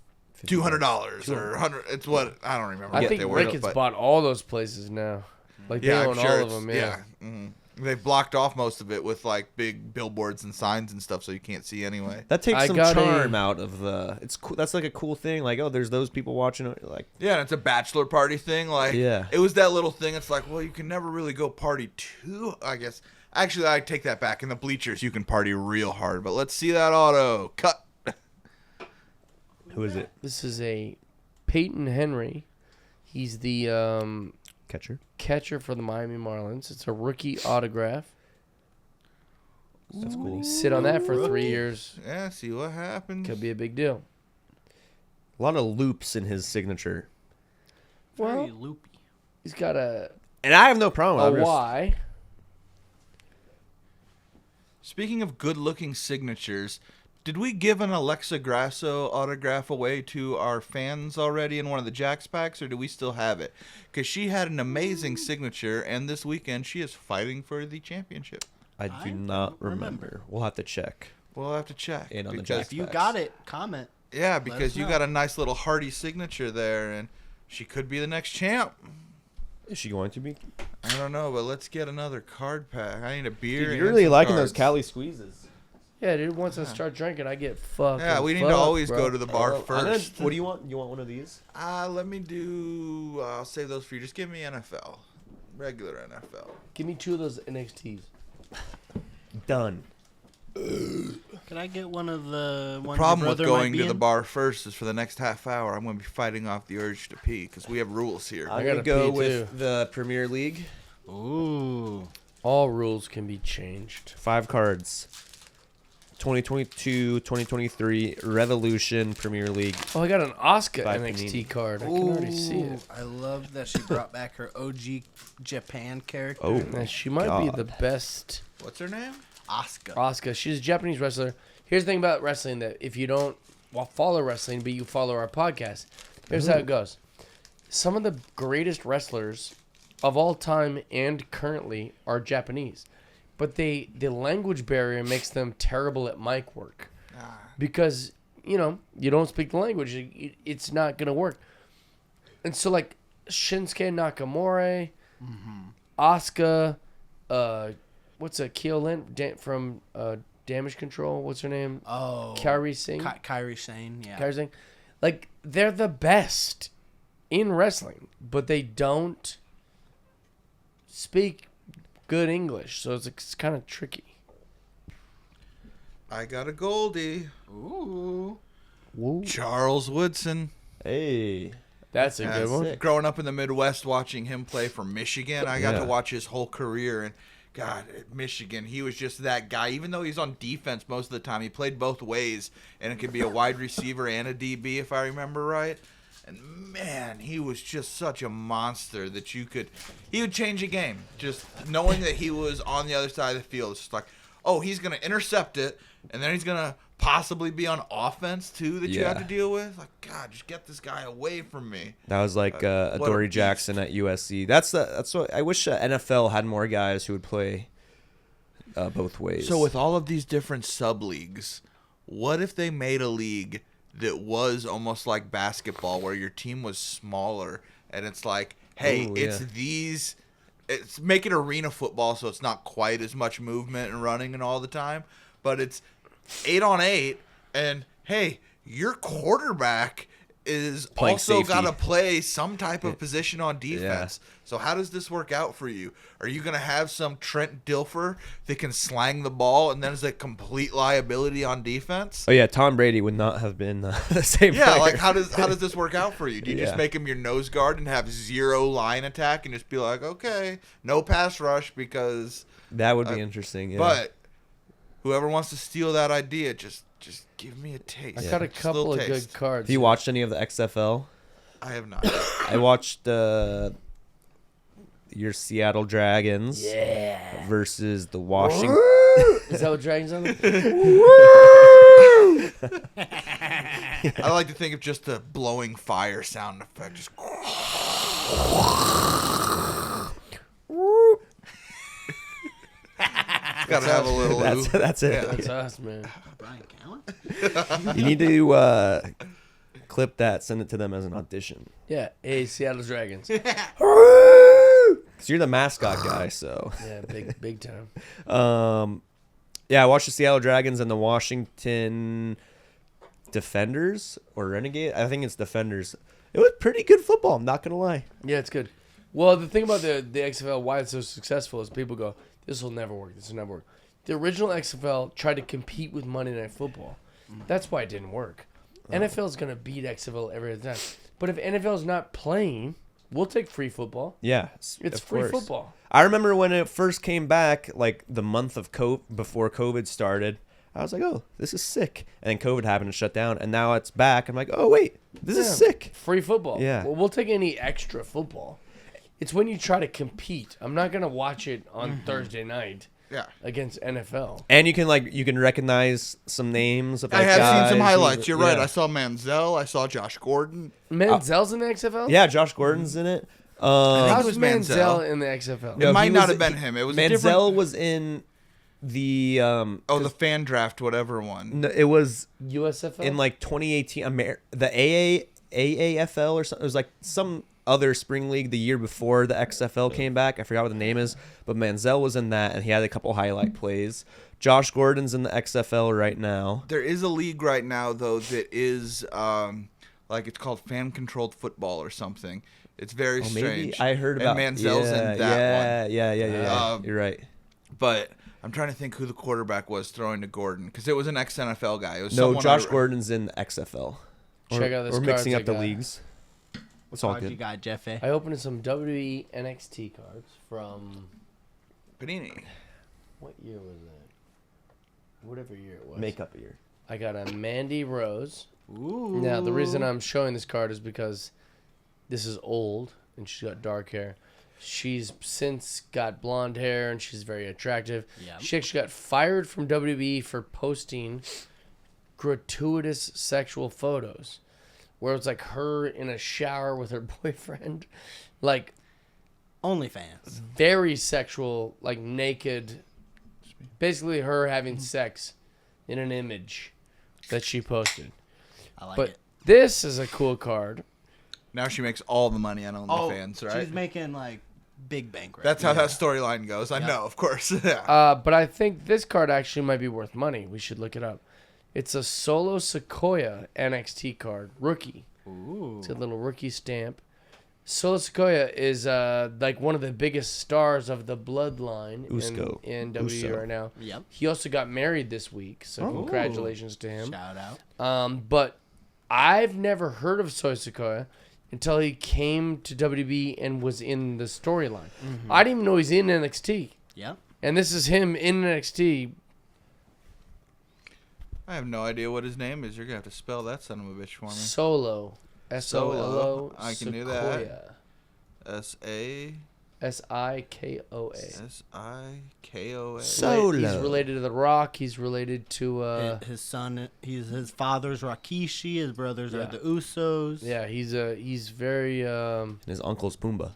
S3: $200 or $100. It's what I don't remember.
S1: I
S3: what
S1: think
S3: they were,
S1: Ricketts
S3: but
S1: bought all those places now. Like they
S3: yeah, I'm
S1: own
S3: sure
S1: all of
S3: it's-
S1: them. Yeah.
S3: Mhm. They've blocked off most of it with like big billboards and signs and stuff, so you can't see anyway.
S2: That takes
S1: I
S2: some
S1: got
S2: charm out of the. It's cool. That's like a cool thing. Like, oh, there's those people watching it. Like,
S3: Yeah, and it's a bachelor party thing. Like,
S2: Yeah.
S3: it was that little thing. It's like, well, you can never really go party too. I guess. Actually, I take that back. In the bleachers, you can party real hard. But let's see that auto cut.
S2: who is it?
S1: This is a Peyton Henry. He's the
S2: Catcher.
S1: catcher for the Miami Marlins. It's a rookie autograph.
S2: That's cool.
S1: Sit on that for 3 years.
S3: Yeah, see what happens.
S1: Could be a big deal.
S2: A lot of loops in his signature,
S4: Very
S1: Well,
S4: loopy.
S1: he's got a
S2: and I have no problem. I'm just-
S1: Y.
S3: Speaking of good-looking signatures, did we give an Alexa Grasso autograph away to our fans already in one of the Jacks packs, or do we still have it? Because she had an amazing signature, and this weekend she is fighting for the championship.
S2: I
S4: I
S2: do
S4: don't
S2: not
S4: remember.
S2: remember. We'll have to check.
S3: We'll have to check.
S2: And on the
S3: because-
S2: Jacks
S4: If you
S2: Facts.
S4: got it, comment.
S3: Yeah,
S4: Let
S3: because
S4: us
S3: you
S4: know.
S3: got a nice little hearty signature there, and she could be the next champ.
S2: Is she going to be?
S3: I don't know, but let's get another card pack. I need a beer.
S2: Dude,
S3: and
S2: you're really
S3: some
S2: liking
S3: cards.
S2: those Cali squeezes.
S1: Yeah, dude. Once I start drinking, I get fucked.
S3: Yeah, we need to always go to the bar
S2: I'm gonna-
S3: first.
S2: what do you want? You want one of these?
S3: Let me do. I'll save those for you. Just give me NFL, regular NFL.
S1: Give me 2 of those NXTs.
S2: Done.
S4: Could I get one of the ones
S3: Problem
S4: your
S3: with
S4: brother might
S3: going
S4: be
S3: to the
S4: in?
S3: bar first is for the next half hour, I'm going to be fighting off the urge to pee because we have rules here.
S2: I'm
S1: gotta
S2: gonna go
S1: pee,
S2: with
S1: too.
S2: the Premier League.
S4: Ooh.
S1: All rules can be changed.
S2: 5 cards. 2022, 2023 Revolution Premier League.
S1: Oh, I got an Oscar
S2: By
S1: NXT
S2: Panini.
S1: card. I can already see
S4: Ooh,
S1: it.
S4: I love that she brought back her OG Japan character.
S2: Oh,
S1: Now, she might be
S2: God.
S1: the best
S3: What's her name?
S4: Asuka.
S1: Asuka. She's a Japanese wrestler. Here's the thing about wrestling that if you don't follow wrestling, but you follow our podcast, here's how it goes. Some of the greatest wrestlers of all time and currently are Japanese. But the language barrier makes them terrible at mic work. Because, you don't speak the language. It's not going to work. And so, like, Shinsuke Nakamura, Asuka, what's a Keolin from Damage Control? What's her name?
S4: Oh.
S1: Kairi Singh?
S4: Kairi Sane, yeah.
S1: Kairi Singh. Like, they're the best in wrestling, but they don't speak good English, so it's kind of tricky.
S3: I got a Goldie.
S4: Ooh.
S1: Woo.
S3: Charles Woodson.
S2: hey.
S1: That's a good one.
S2: sick.
S3: Growing up in the Midwest, watching him play for Michigan, I got
S2: Yeah.
S3: to watch his whole career. And God, at Michigan, he was just that guy. Even though he's on defense most of the time, he played both ways, and it could be a wide receiver and a DB, if I remember right. And man, he was just such a monster that he would change a game. Just knowing that he was on the other side of the field, it's just like, oh, he's going to intercept it, and then he's going to possibly be on offense too that you have to deal with. Like, God, just get this guy away from me.
S2: That was like Adoree Jackson at USC. That's what I wish NFL had more guys who would play both ways.
S3: So with all of these different sub leagues, what if they made a league that was almost like basketball, where your team was smaller, and it's like, hey, it's make it arena football, so it's not quite as much movement and running and all the time, but it's 8-on-8, and hey, your quarterback is
S2: playing
S3: also
S2: safety.
S3: got to play some type of position on defense. So how does this work out for you? Are you going to have some Trent Dilfer that can slang the ball and then is a complete liability on defense?
S2: Oh yeah, Tom Brady would not have been the same.
S3: Yeah,
S2: player.
S3: like how does this work out for you? Do you just make him your nose guard and have 0 line attack and just be like, okay, no pass rush because
S2: that would be interesting. Yeah.
S3: But whoever wants to steal that idea, just give me a taste.
S1: I got a couple of good cards.
S2: Have you watched any of the XFL?
S3: I have not.
S2: I watched your Seattle Dragons versus the Washington.
S1: Is that what Dragons on?
S3: I like to think of just the blowing fire sound effect. Just gotta have a little.
S2: That's it.
S1: That's us, man.
S4: Brian Callen?
S2: You need to clip that, send it to them as an audition.
S1: Yeah, hey, Seattle Dragons.
S2: Because you're the mascot guy, so.
S1: Yeah, big time.
S2: Yeah, I watched the Seattle Dragons and the Washington Defenders or Renegade. I think it's Defenders. It was pretty good football, I'm not going to lie.
S1: Yeah, it's good. Well, the thing about the XFL, why it's so successful, is people go, this will never work. This will never work. The original XFL tried to compete with Monday Night Football. That's why it didn't work. NFL is going to beat XFL every other time. But if NFL is not playing, we'll take free football.
S2: Yeah,
S1: It's
S2: of
S1: free
S2: course.
S1: football.
S2: I remember when it first came back, like the month of before COVID started, I was like, oh, this is sick. And then COVID happened and shut down, and now it's back. I'm like, oh, wait, this is sick.
S1: Free football.
S2: Yeah.
S1: Well, we'll take any extra football. It's when you try to compete. I'm not going to watch it on Thursday night against NFL.
S2: And you can recognize some names of like
S3: I have
S2: guys
S3: seen some
S2: who-
S3: highlights. You're right.
S2: yeah.
S3: I saw Manziel. I saw Josh Gordon.
S1: Manziel's in the XFL?
S2: Yeah, Josh Gordon's in it.
S3: think it
S1: How's
S3: was
S1: Manziel
S3: Manziel.
S1: in the XFL?
S2: No,
S3: It might
S2: he
S3: not
S2: was-
S3: have been him. It was a
S2: Manziel
S3: different.
S2: was in the
S3: The fan draft, whatever one.
S2: no, it was
S1: USFL?
S2: in like 2018 the AAFL or something. It was like some other spring league the year before the XFL came back. I forgot what the name is, but Manziel was in that and he had a couple highlight plays. Josh Gordon's in the XFL right now.
S3: There is a league right now though that is like it's called fan controlled football or something. It's very strange.
S2: Maybe I heard about
S3: and Manziel's in that one.
S2: Yeah. You're right.
S3: But I'm trying to think who the quarterback was throwing to Gordon because it was an ex-NFL guy. It was
S2: No,
S3: someone
S2: Josh Gordon's in the XFL.
S1: Check out this
S2: We're mixing
S1: cards
S2: up the
S1: I got.
S2: leagues. It's all
S4: Card you
S2: good.
S4: got, Jeffy?
S1: I opened some WWE NXT cards from
S3: Panini.
S1: what year was that? Whatever year it was.
S2: Makeup year.
S1: I got a Mandy Rose.
S4: Ooh.
S1: Now the reason I'm showing this card is because this is old and she's got dark hair. She's since got blonde hair and she's very attractive.
S4: Yep.
S1: She actually got fired from WWE for posting gratuitous sexual photos, where it's like her in a shower with her boyfriend, like
S4: OnlyFans.
S1: very sexual, like naked. Basically, her having sex in an image that she posted.
S4: I like
S1: But
S4: it.
S1: this is a cool card.
S3: Now she makes all the money on OnlyFans, right?
S4: She's making like big bank right
S3: That's
S4: now.
S3: how that storyline goes. I know, of course. Yeah.
S1: But I think this card actually might be worth money. We should look it up. It's a Solo Sequoia NXT card, rookie.
S4: Ooh.
S1: It's a little rookie stamp. Solo Sequoia is like one of the biggest stars of the bloodline
S2: Uso.
S1: in WWE
S2: Uso.
S1: right now.
S4: Yep.
S1: He also got married this week, so congratulations to him.
S4: Shout out.
S1: But I've never heard of Solo Sequoia until he came to WWE and was in the storyline. I didn't even know he's in NXT.
S4: Yep.
S1: And this is him in NXT.
S3: I have no idea what his name is. You're going to have to spell that son of a bitch for me.
S1: Solo. S-O-L-O.
S3: I can do
S1: Sequoia.
S3: that.
S1: Sikoa.
S3: Sikoa.
S2: Solo.
S1: He's related to The Rock. He's related to
S4: His son, his father's Rakishi. His brothers
S1: Yeah.
S4: are the Usos.
S1: yeah. He's very
S2: And his uncle's Pumbaa.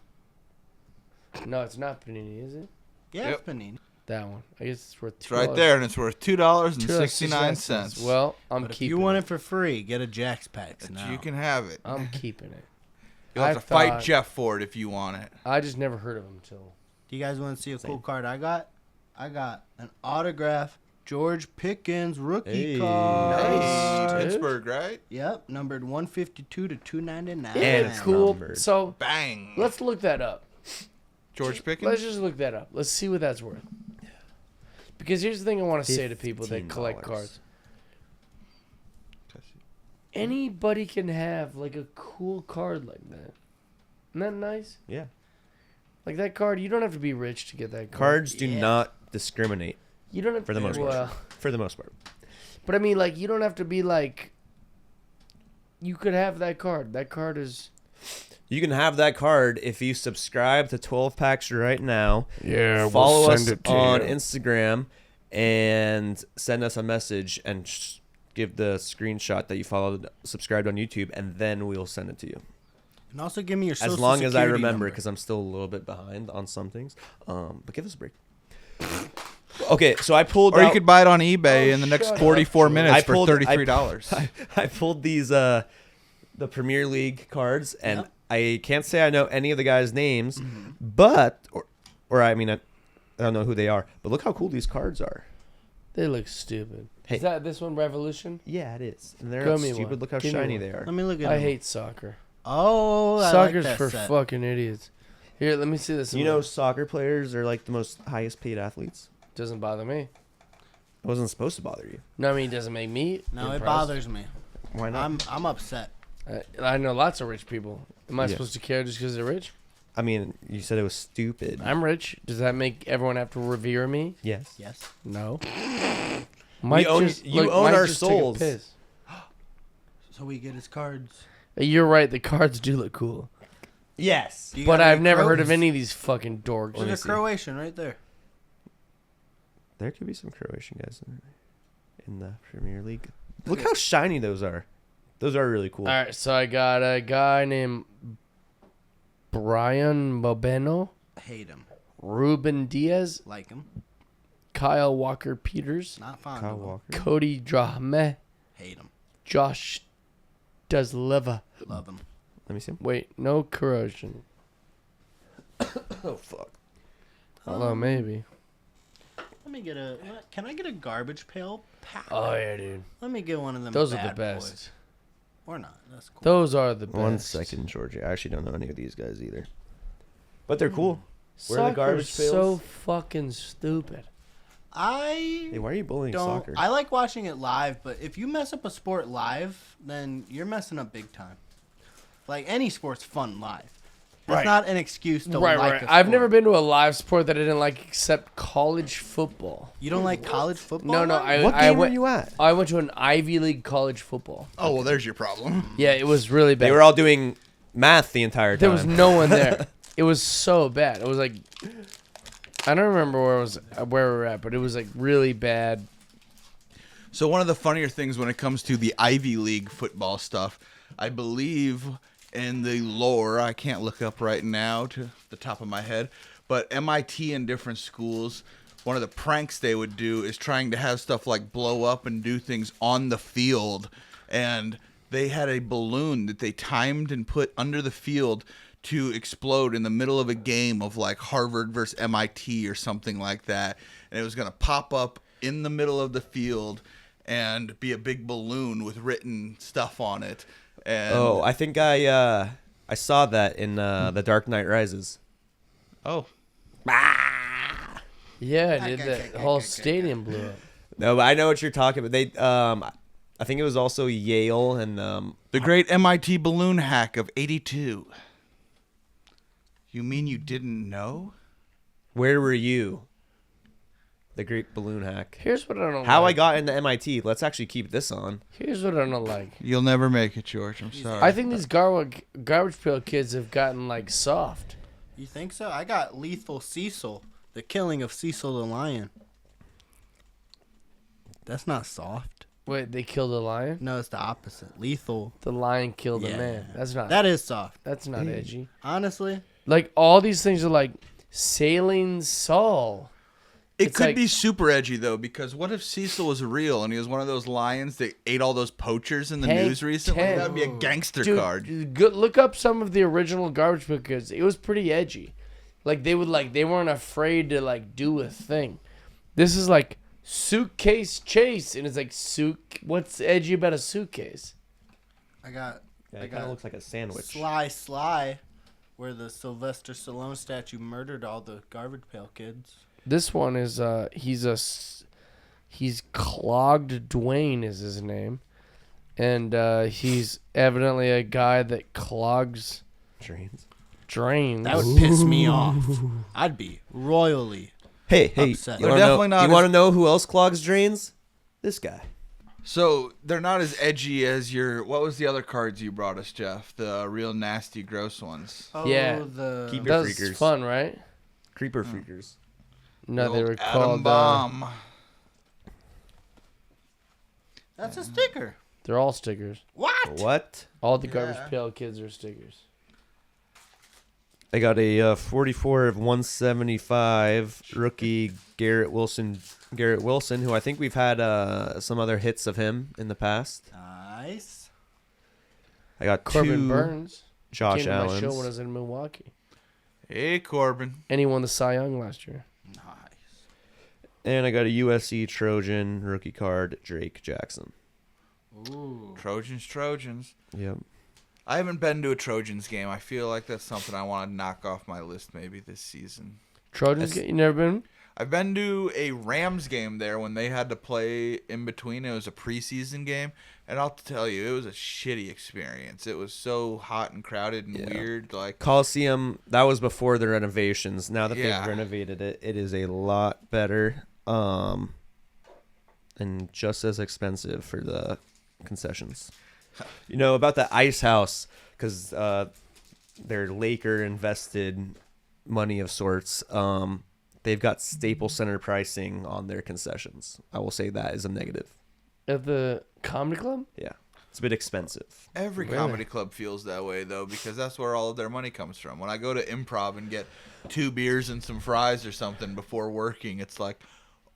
S1: no, it's not Panini, is it?
S4: Yeah,
S3: Yep.
S4: it's Panini.
S1: That one. I guess it's worth
S3: It's
S1: $2.
S3: right there, and it's worth $2.69.
S1: Well, I'm
S4: But if
S1: keeping
S4: you want
S1: it.
S4: it for free, get a Jax Packs now.
S3: You can have it.
S1: I'm keeping it.
S3: You'll have
S1: I
S3: to fight
S1: thought-
S3: Jeff for it if you want it.
S1: I just never heard of him till.
S4: Do you guys want to see a cool
S2: Same.
S4: card I got? I got an autograph George Pickens rookie
S2: Hey.
S4: card.
S1: Nice. dude.
S3: Pittsburgh, right?
S4: Yep, numbered 152 to 299.
S2: And
S1: It's
S2: it's
S1: cool.
S2: numbered.
S1: So
S3: Bang.
S1: let's look that up.
S3: George
S1: Let's
S3: Pickens.
S1: just look that up. Let's see what that's worth. Because here's the thing I want to say to people that collect
S2: $15.
S1: cards. Anybody can have like a cool card like that. Isn't that nice?
S2: Yeah.
S1: Like that card, you don't have to be rich to get that card.
S2: Cards do not discriminate
S1: You don't have
S2: for the most
S1: well,
S2: part. For the most part.
S1: but I mean, like, you don't have to be like. You could have that card. That card is.
S2: You can have that card if you subscribe to 12 Packs right now.
S1: Yeah,
S2: Follow us on Instagram and send us a message and give the screenshot that you followed, subscribed on YouTube, and then we'll send it to you.
S4: And also give me your social
S2: As long as I
S4: security
S2: remember,
S4: number.
S2: because I'm still a little bit behind on some things. But give us a break. Okay, so I pulled
S3: Or
S2: out,
S3: you could buy it on eBay in the next
S1: shut
S3: 44
S1: up.
S3: minutes
S2: I
S3: for
S2: pulled-
S3: $33.
S2: I pulled these the Premier League cards, and
S4: Yep.
S2: I can't say I know any of the guys' names, but or I mean I don't know who they are. But look how cool these cards are.
S1: They look stupid.
S2: Hey.
S1: Is that this one Revolution?
S2: Yeah, it is. And they're
S1: Give
S2: not
S1: me
S2: stupid.
S1: one.
S2: Look how
S1: Give me
S2: shiny
S1: one.
S2: they are.
S4: Let me look at
S1: I
S4: them.
S1: hate soccer.
S4: Oh, I
S1: Soccer's
S4: like that
S1: for
S4: set.
S1: fucking idiots. Here, let me see this.
S2: You know, soccer players are like the most highest paid athletes.
S1: doesn't bother me.
S2: It wasn't supposed to bother you.
S1: No, I mean, it doesn't make me.
S4: No, it
S1: impressed.
S4: bothers me.
S2: Why not?
S4: I'm upset.
S1: I know lots of rich people. Am I
S2: Yeah.
S1: supposed to care just because they're rich?
S2: I mean, you said it was stupid.
S1: I'm rich. Does that make everyone have to revere me?
S2: Yes.
S4: Yes.
S1: No.
S2: You own our souls.
S4: So we get his cards.
S1: You're right. The cards do look cool,
S2: Yes.
S4: You
S1: but
S4: got any
S1: I've never heard of
S4: Crows?
S1: any of these fucking dorks.
S2: Let me
S4: There's a
S2: see.
S4: Croatian right there.
S2: There could be some Croatian guys in the Premier League. Look how shiny those are. Those are really cool.
S1: All right, so I got a guy named Brian Mobeno,
S4: Hate him.
S1: Ruben Diaz,
S4: Like him.
S1: Kyle Walker Peters,
S4: Not fond
S2: Kyle
S4: of him.
S2: Walker.
S1: Cody Drahme,
S4: Hate him.
S1: Josh Duzleva.
S4: Love him.
S2: Let me see him.
S1: Wait, no corrosion.
S2: Oh fuck.
S1: Although maybe.
S4: Let me get a. Can I get a garbage pail pack?
S1: Oh yeah, dude.
S4: Let me get one of them.
S1: Those are the
S4: bad
S1: best.
S4: boys. Or not. That's cool.
S1: Those are the best.
S2: 1 second, Georgia. I actually don't know any of these guys either. But they're cool. Where are the
S1: Soccer's
S2: garbage
S1: so
S2: pails?
S1: fucking stupid.
S4: I
S2: Hey, why are you bullying
S4: don't.
S2: soccer?
S4: I like watching it live, but if you mess up a sport live, then you're messing up big time. Like any sport's fun live. That's
S1: Right.
S4: not an excuse to
S1: Right,
S4: like
S1: right.
S4: a
S1: I've
S4: sport.
S1: never been to a live sport that I didn't like except college football.
S4: You don't like college football?
S1: No, no.
S4: live?
S2: What
S1: I
S2: game
S1: went,
S2: were you at?
S1: I went to an Ivy League college football.
S3: Oh, well, there's your problem.
S1: Yeah, it was really bad.
S2: They were all doing math the entire time.
S1: There was no one there. It was so bad. It was like I don't remember where we were at, but it was like really bad.
S3: So one of the funnier things when it comes to the Ivy League football stuff, I believe in the lore, I can't look up right now to the top of my head, but MIT and different schools, one of the pranks they would do is trying to have stuff like blow up and do things on the field. And they had a balloon that they timed and put under the field to explode in the middle of a game of like Harvard versus MIT or something like that. And it was going to pop up in the middle of the field and be a big balloon with written stuff on it. And
S2: Oh, I think I saw that in The Dark Knight Rises.
S3: oh,
S1: Yeah, I did. The whole stadium blew up.
S2: No, but I know what you're talking about. They I think it was also Yale and
S3: the great MIT balloon hack of 82. You mean you didn't know?
S2: Where were you? The Great Balloon Hack.
S1: Here's what I don't
S2: How I
S1: like.
S2: got into MIT. Let's actually keep this on.
S1: Here's what I don't like.
S3: You'll never make it, George. I'm sorry.
S1: I think these garbage pail kids have gotten like soft.
S4: You think so? I got Lethal Cecil, the killing of Cecil the lion. That's not soft.
S1: Wait, they killed a lion?
S4: No, it's the opposite. Lethal.
S1: The lion killed a
S4: Yeah.
S1: man. That's not.
S4: That is soft.
S1: That's not edgy.
S4: Honestly,
S1: Like all these things are like Sailing Saul.
S3: It
S1: It's
S3: could
S1: like-
S3: be super edgy though, because what if Cecil was real and he was one of those lions that ate all those poachers in the
S1: Hank
S3: news recently?
S1: 10.
S3: That'd be a gangster
S1: Dude,
S3: card.
S1: look up some of the original Garbage Pail Kids. It was pretty edgy. Like they weren't afraid to like do a thing. This is like Suitcase Chase, and it's like what's edgy about a suitcase?
S4: I got
S2: Yeah,
S4: I
S2: it kind of
S4: got
S2: looks like a sandwich.
S4: Sly, where the Sylvester Stallone statue murdered all the Garbage Pail Kids.
S1: This one is he's Clogged Dwayne is his name, and he's evidently a guy that clogs
S2: Drains.
S1: drains.
S4: That would piss me off. I'd be royally.
S2: Hey,
S4: Upset.
S2: you
S3: They're
S2: want
S3: definitely
S2: to
S3: not
S2: you
S3: as-
S2: want to know who else clogs drains? This guy.
S3: So they're not as edgy as what was the other cards you brought us, Jeff? The real nasty, gross ones.
S4: Oh,
S1: Yeah.
S4: the
S2: Keep
S1: That
S2: your
S1: was
S2: freakers.
S1: fun, right?
S2: Creeper freakers.
S1: No,
S3: The
S1: they
S3: old
S1: were
S3: atom
S1: called.
S3: bomb.
S4: That's a sticker.
S1: They're all stickers.
S4: What?
S2: What?
S1: All the Garbage
S3: Yeah.
S1: Pail Kids are stickers.
S2: I got a 44 of 175 rookie Garrett Wilson, who I think we've had some other hits of him in the past.
S4: Nice.
S2: I got
S1: Corbin
S2: two
S1: Burns
S2: Josh
S1: came to my show when I
S2: Allen's.
S1: was in Milwaukee.
S3: Hey, Corbin.
S1: And he won the Cy Young last year.
S4: Nice.
S2: And I got a USC Trojan rookie card, Drake Jackson.
S4: Ooh.
S3: Trojans.
S2: Yep.
S3: I haven't been to a Trojans game. I feel like that's something I want to knock off my list maybe this season.
S1: Trojans, you never been?
S3: I've been to a Rams game there when they had to play in between. It was a preseason game, and I'll tell you, it was a shitty experience. It was so hot and crowded and
S2: Yeah.
S3: weird. Like,
S2: Coliseum, that was before the renovations. Now that
S3: Yeah.
S2: they've renovated it, it is a lot better. And just as expensive for the concessions. You know, about the Ice House, because they're Laker invested money of sorts. They've got Staples Center pricing on their concessions. I will say that is a negative.
S1: At the comedy club?
S2: Yeah. It's a bit expensive.
S3: every
S1: Really?
S3: comedy club feels that way, though, because that's where all of their money comes from. When I go to Improv and get 2 beers and some fries or something before working, it's like,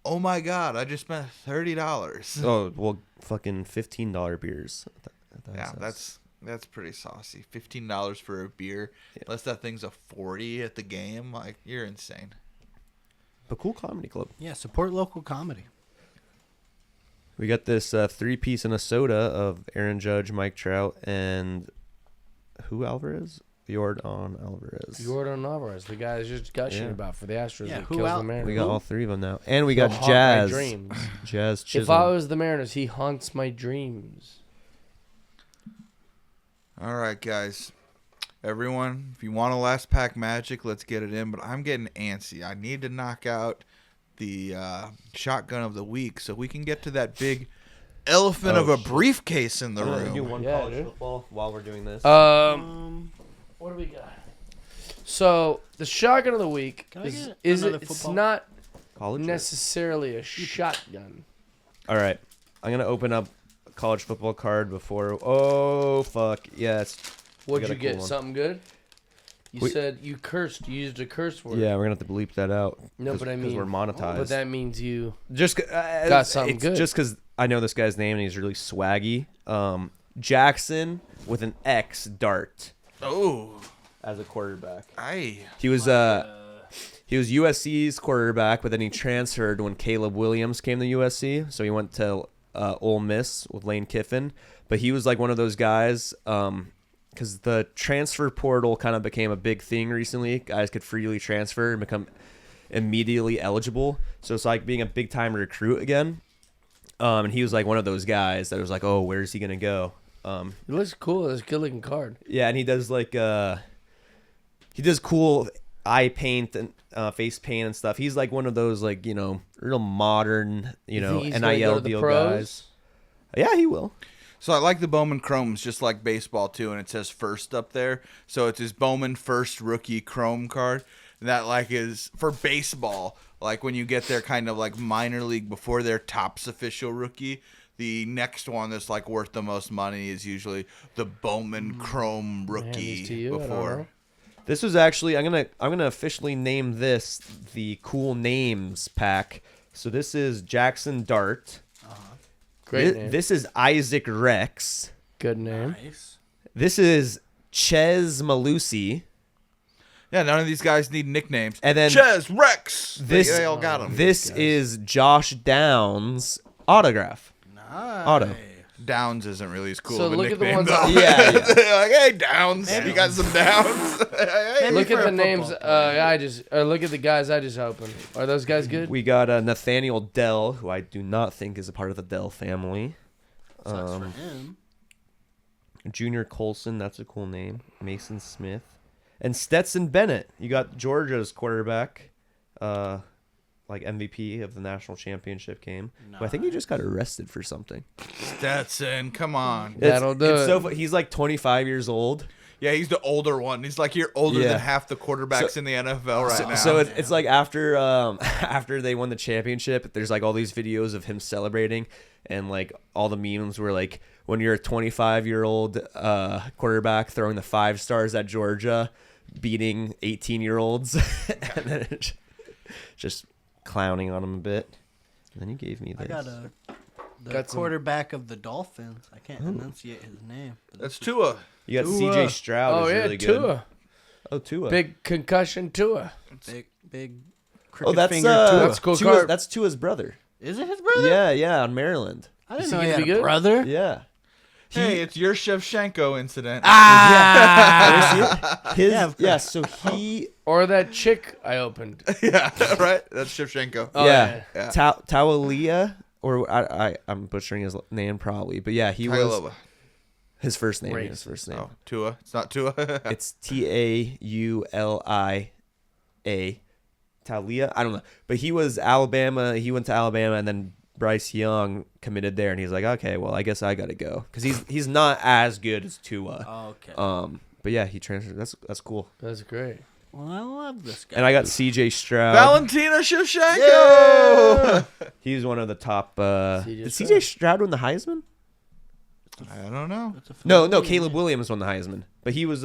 S3: oh my God, I just spent $30.
S2: Oh, well, fucking $15 beers. at the Ice
S3: Yeah,
S2: House.
S3: that's pretty saucy. $15 for a beer,
S2: Yeah.
S3: unless that thing's a 40 at the game. Like, you're insane.
S2: But cool comedy club.
S4: Yeah, support local comedy.
S2: We got this 3-piece and a soda of Aaron Judge, Mike Trout, and who Alvarez? Jordan Alvarez.
S1: Jordan Alvarez, the guy I was just gushing
S2: Yeah.
S1: about for the Astros
S4: Yeah,
S1: that
S4: who
S1: kills the
S4: out-
S1: Mariners.
S2: We got all 3 of them now. And we
S1: He'll
S2: got
S1: haunt my
S2: Jazz.
S1: dreams.
S2: Jazz Chisholm.
S1: If I was the Mariners, he haunts my dreams.
S3: All right, guys. Everyone, if you want a last pack magic, let's get it in. But I'm getting antsy. I need to knock out the shotgun of the week so we can get to that big elephant
S2: Oh,
S3: of a
S2: shit.
S3: briefcase in the
S2: Do
S3: room.
S2: one
S1: Yeah,
S2: college
S1: dude.
S2: football while we're doing this.
S1: What do we got? So the shotgun of the week
S4: Can I
S1: is
S4: get
S1: it?
S4: another
S1: It's
S4: football?
S1: not
S2: college.
S1: necessarily a shotgun.
S2: All right. I'm gonna open up a college football card before. Oh fuck yes.
S1: What'd
S2: got
S1: you
S2: a
S1: get?
S2: cool one.
S1: Something good? You
S2: We-
S1: said you cursed. You used a curse word.
S2: Yeah, we're gonna have to bleep that out.
S1: No, but I mean,
S2: we're monetized.
S1: But that means you.
S2: Just
S1: Got something
S2: it's
S1: good.
S2: Just because I know this guy's name and he's really swaggy. Jackson with an X Dart
S3: Oh,
S2: as a quarterback. He was USC's quarterback, but then he transferred when Caleb Williams came to USC. So he went to Ole Miss with Lane Kiffin. But he was like one of those guys because the transfer portal kind of became a big thing recently. Guys could freely transfer and become immediately eligible. So it's like being a big time recruit again. And he was like one of those guys that was like, oh, where's he gonna go?
S1: It looks cool. It's a good looking card.
S2: Yeah, and he does like he does cool eye paint and face paint and stuff. He's like one of those like, real modern,
S1: You think he's gonna go
S2: NIL
S1: to the
S2: deal
S1: pros?
S2: guys. Yeah, he will.
S3: So I like the Bowman Chromes, just like baseball too, and it says first up there. So it's his Bowman first rookie Chrome card. That like is for baseball. Like when you get their kind of like minor league before their Topps official rookie, the next one that's like worth the most money is usually the Bowman Chrome rookie
S1: to you, I don't
S3: before.
S1: know.
S2: This was actually I'm gonna officially name this the Cool Names pack. So this is Jackson Dart.
S1: Great name.
S2: This is Isaac Rex.
S1: Good name.
S4: Nice.
S2: This is Ches Malusi.
S3: Yeah, none of these guys need nicknames.
S2: And then
S3: Ches, Rex.
S2: this-
S3: They all got them.
S2: This is Josh Downs autograph.
S4: Nice.
S2: Auto.
S3: Downs isn't really as cool
S1: So
S3: of a
S1: look at the
S3: nickname,
S1: ones
S3: though.
S1: on-
S2: Yeah,
S3: Like, hey, Downs. You got some Downs? Hey.
S1: Look
S4: for
S1: at
S4: a
S1: the names.
S4: football player.
S1: Look at the guys I just opened. Are those guys good?
S2: We got Nathaniel Dell, who I do not think is a part of the Dell family.
S4: Sucks for him.
S2: Junior Colson, that's a cool name. Mason Smith. And Stetson Bennett. You got Georgia's quarterback, like MVP of the national championship game. Who I think he just got arrested for something.
S3: Stetson, come on.
S1: That'll do it.
S2: So he's like 25 years old.
S3: Yeah, he's the older one. He's like you're older
S2: Yeah.
S3: than half the quarterbacks in the NFL right now.
S2: So it's like after after they won the championship, there's like all these videos of him celebrating, and like all the memes were like when you're a 25-year-old quarterback throwing the 5 stars at Georgia, beating 18-year-olds, and then just clowning on him a bit. And then you gave me this.
S4: I got the
S1: Got some-
S4: quarterback of the Dolphins. I can't enunciate his name.
S3: That's Tua.
S2: You got
S1: Tua.
S2: CJ Stroud.
S1: Oh
S2: is
S1: yeah,
S2: really good.
S1: Tua.
S2: Oh, Tua.
S1: Big concussion Tua.
S4: Big.
S2: Oh,
S4: Crooked
S2: that's
S4: finger
S1: That's
S4: Tua.
S1: cool card.
S2: That's Tua's brother.
S4: Is it his brother?
S2: Yeah, on Maryland.
S4: I didn't
S1: Is
S4: know
S1: he
S4: he
S1: gonna
S4: had
S1: be
S4: a
S1: good?
S4: brother.
S2: Yeah.
S3: Hey, it's your Shevchenko incident.
S2: Ah! His,
S4: Yeah,
S2: yeah, so he
S1: Or that chick I opened.
S3: Yeah, right? That's Shevchenko.
S1: Oh,
S2: yeah,
S3: yeah.
S2: Tawalia, or I'm butchering his name probably, but yeah, he was
S3: Tagovailoa.
S2: his first name.
S1: Race.
S2: His first name.
S3: Oh, Tua. It's not Tua.
S2: It's Taulia. Talia. I don't know, but he was Alabama. He went to Alabama, and then Bryce Young committed there, and he's like, okay, well, I guess I gotta go because he's not as good as Tua.
S4: Okay.
S2: But yeah, he transferred. That's cool.
S1: That's great.
S4: Well, I love this guy.
S2: And I got CJ Stroud.
S3: Valentina Shevchenko.
S2: He's one of the top.
S1: CJ
S2: Did
S1: Stroud.
S2: CJ Stroud win the Heisman?
S3: I don't know.
S2: No, Caleb Williams won the Heisman, but he was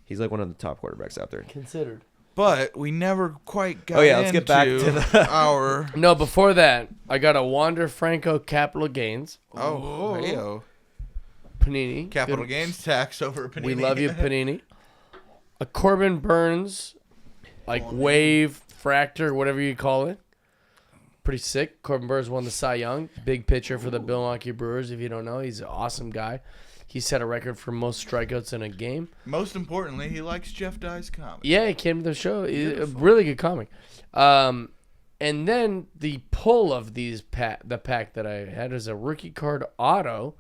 S2: he's like one of the top quarterbacks out there.
S1: Considered.
S3: But we never quite got
S2: Oh, yeah, let's get back to the-
S3: our...
S1: No, before that, I got a Wander Franco capital gains.
S3: Oh, hey-o.
S1: Panini.
S3: Capital
S1: Good.
S3: gains tax over Panini.
S1: We love you, Panini. A Corbin Burns, like wave fractor, whatever you call it. Pretty sick. Corbin Burns won the Cy Young. Big pitcher for the Milwaukee Brewers. If you don't know, he's an awesome guy. He set a record for most strikeouts in a game.
S3: Most importantly, he likes Jeff Dye's comedy.
S1: Yeah, he came to the show. A really good comic. And then the pull of the pack that I had is a rookie card auto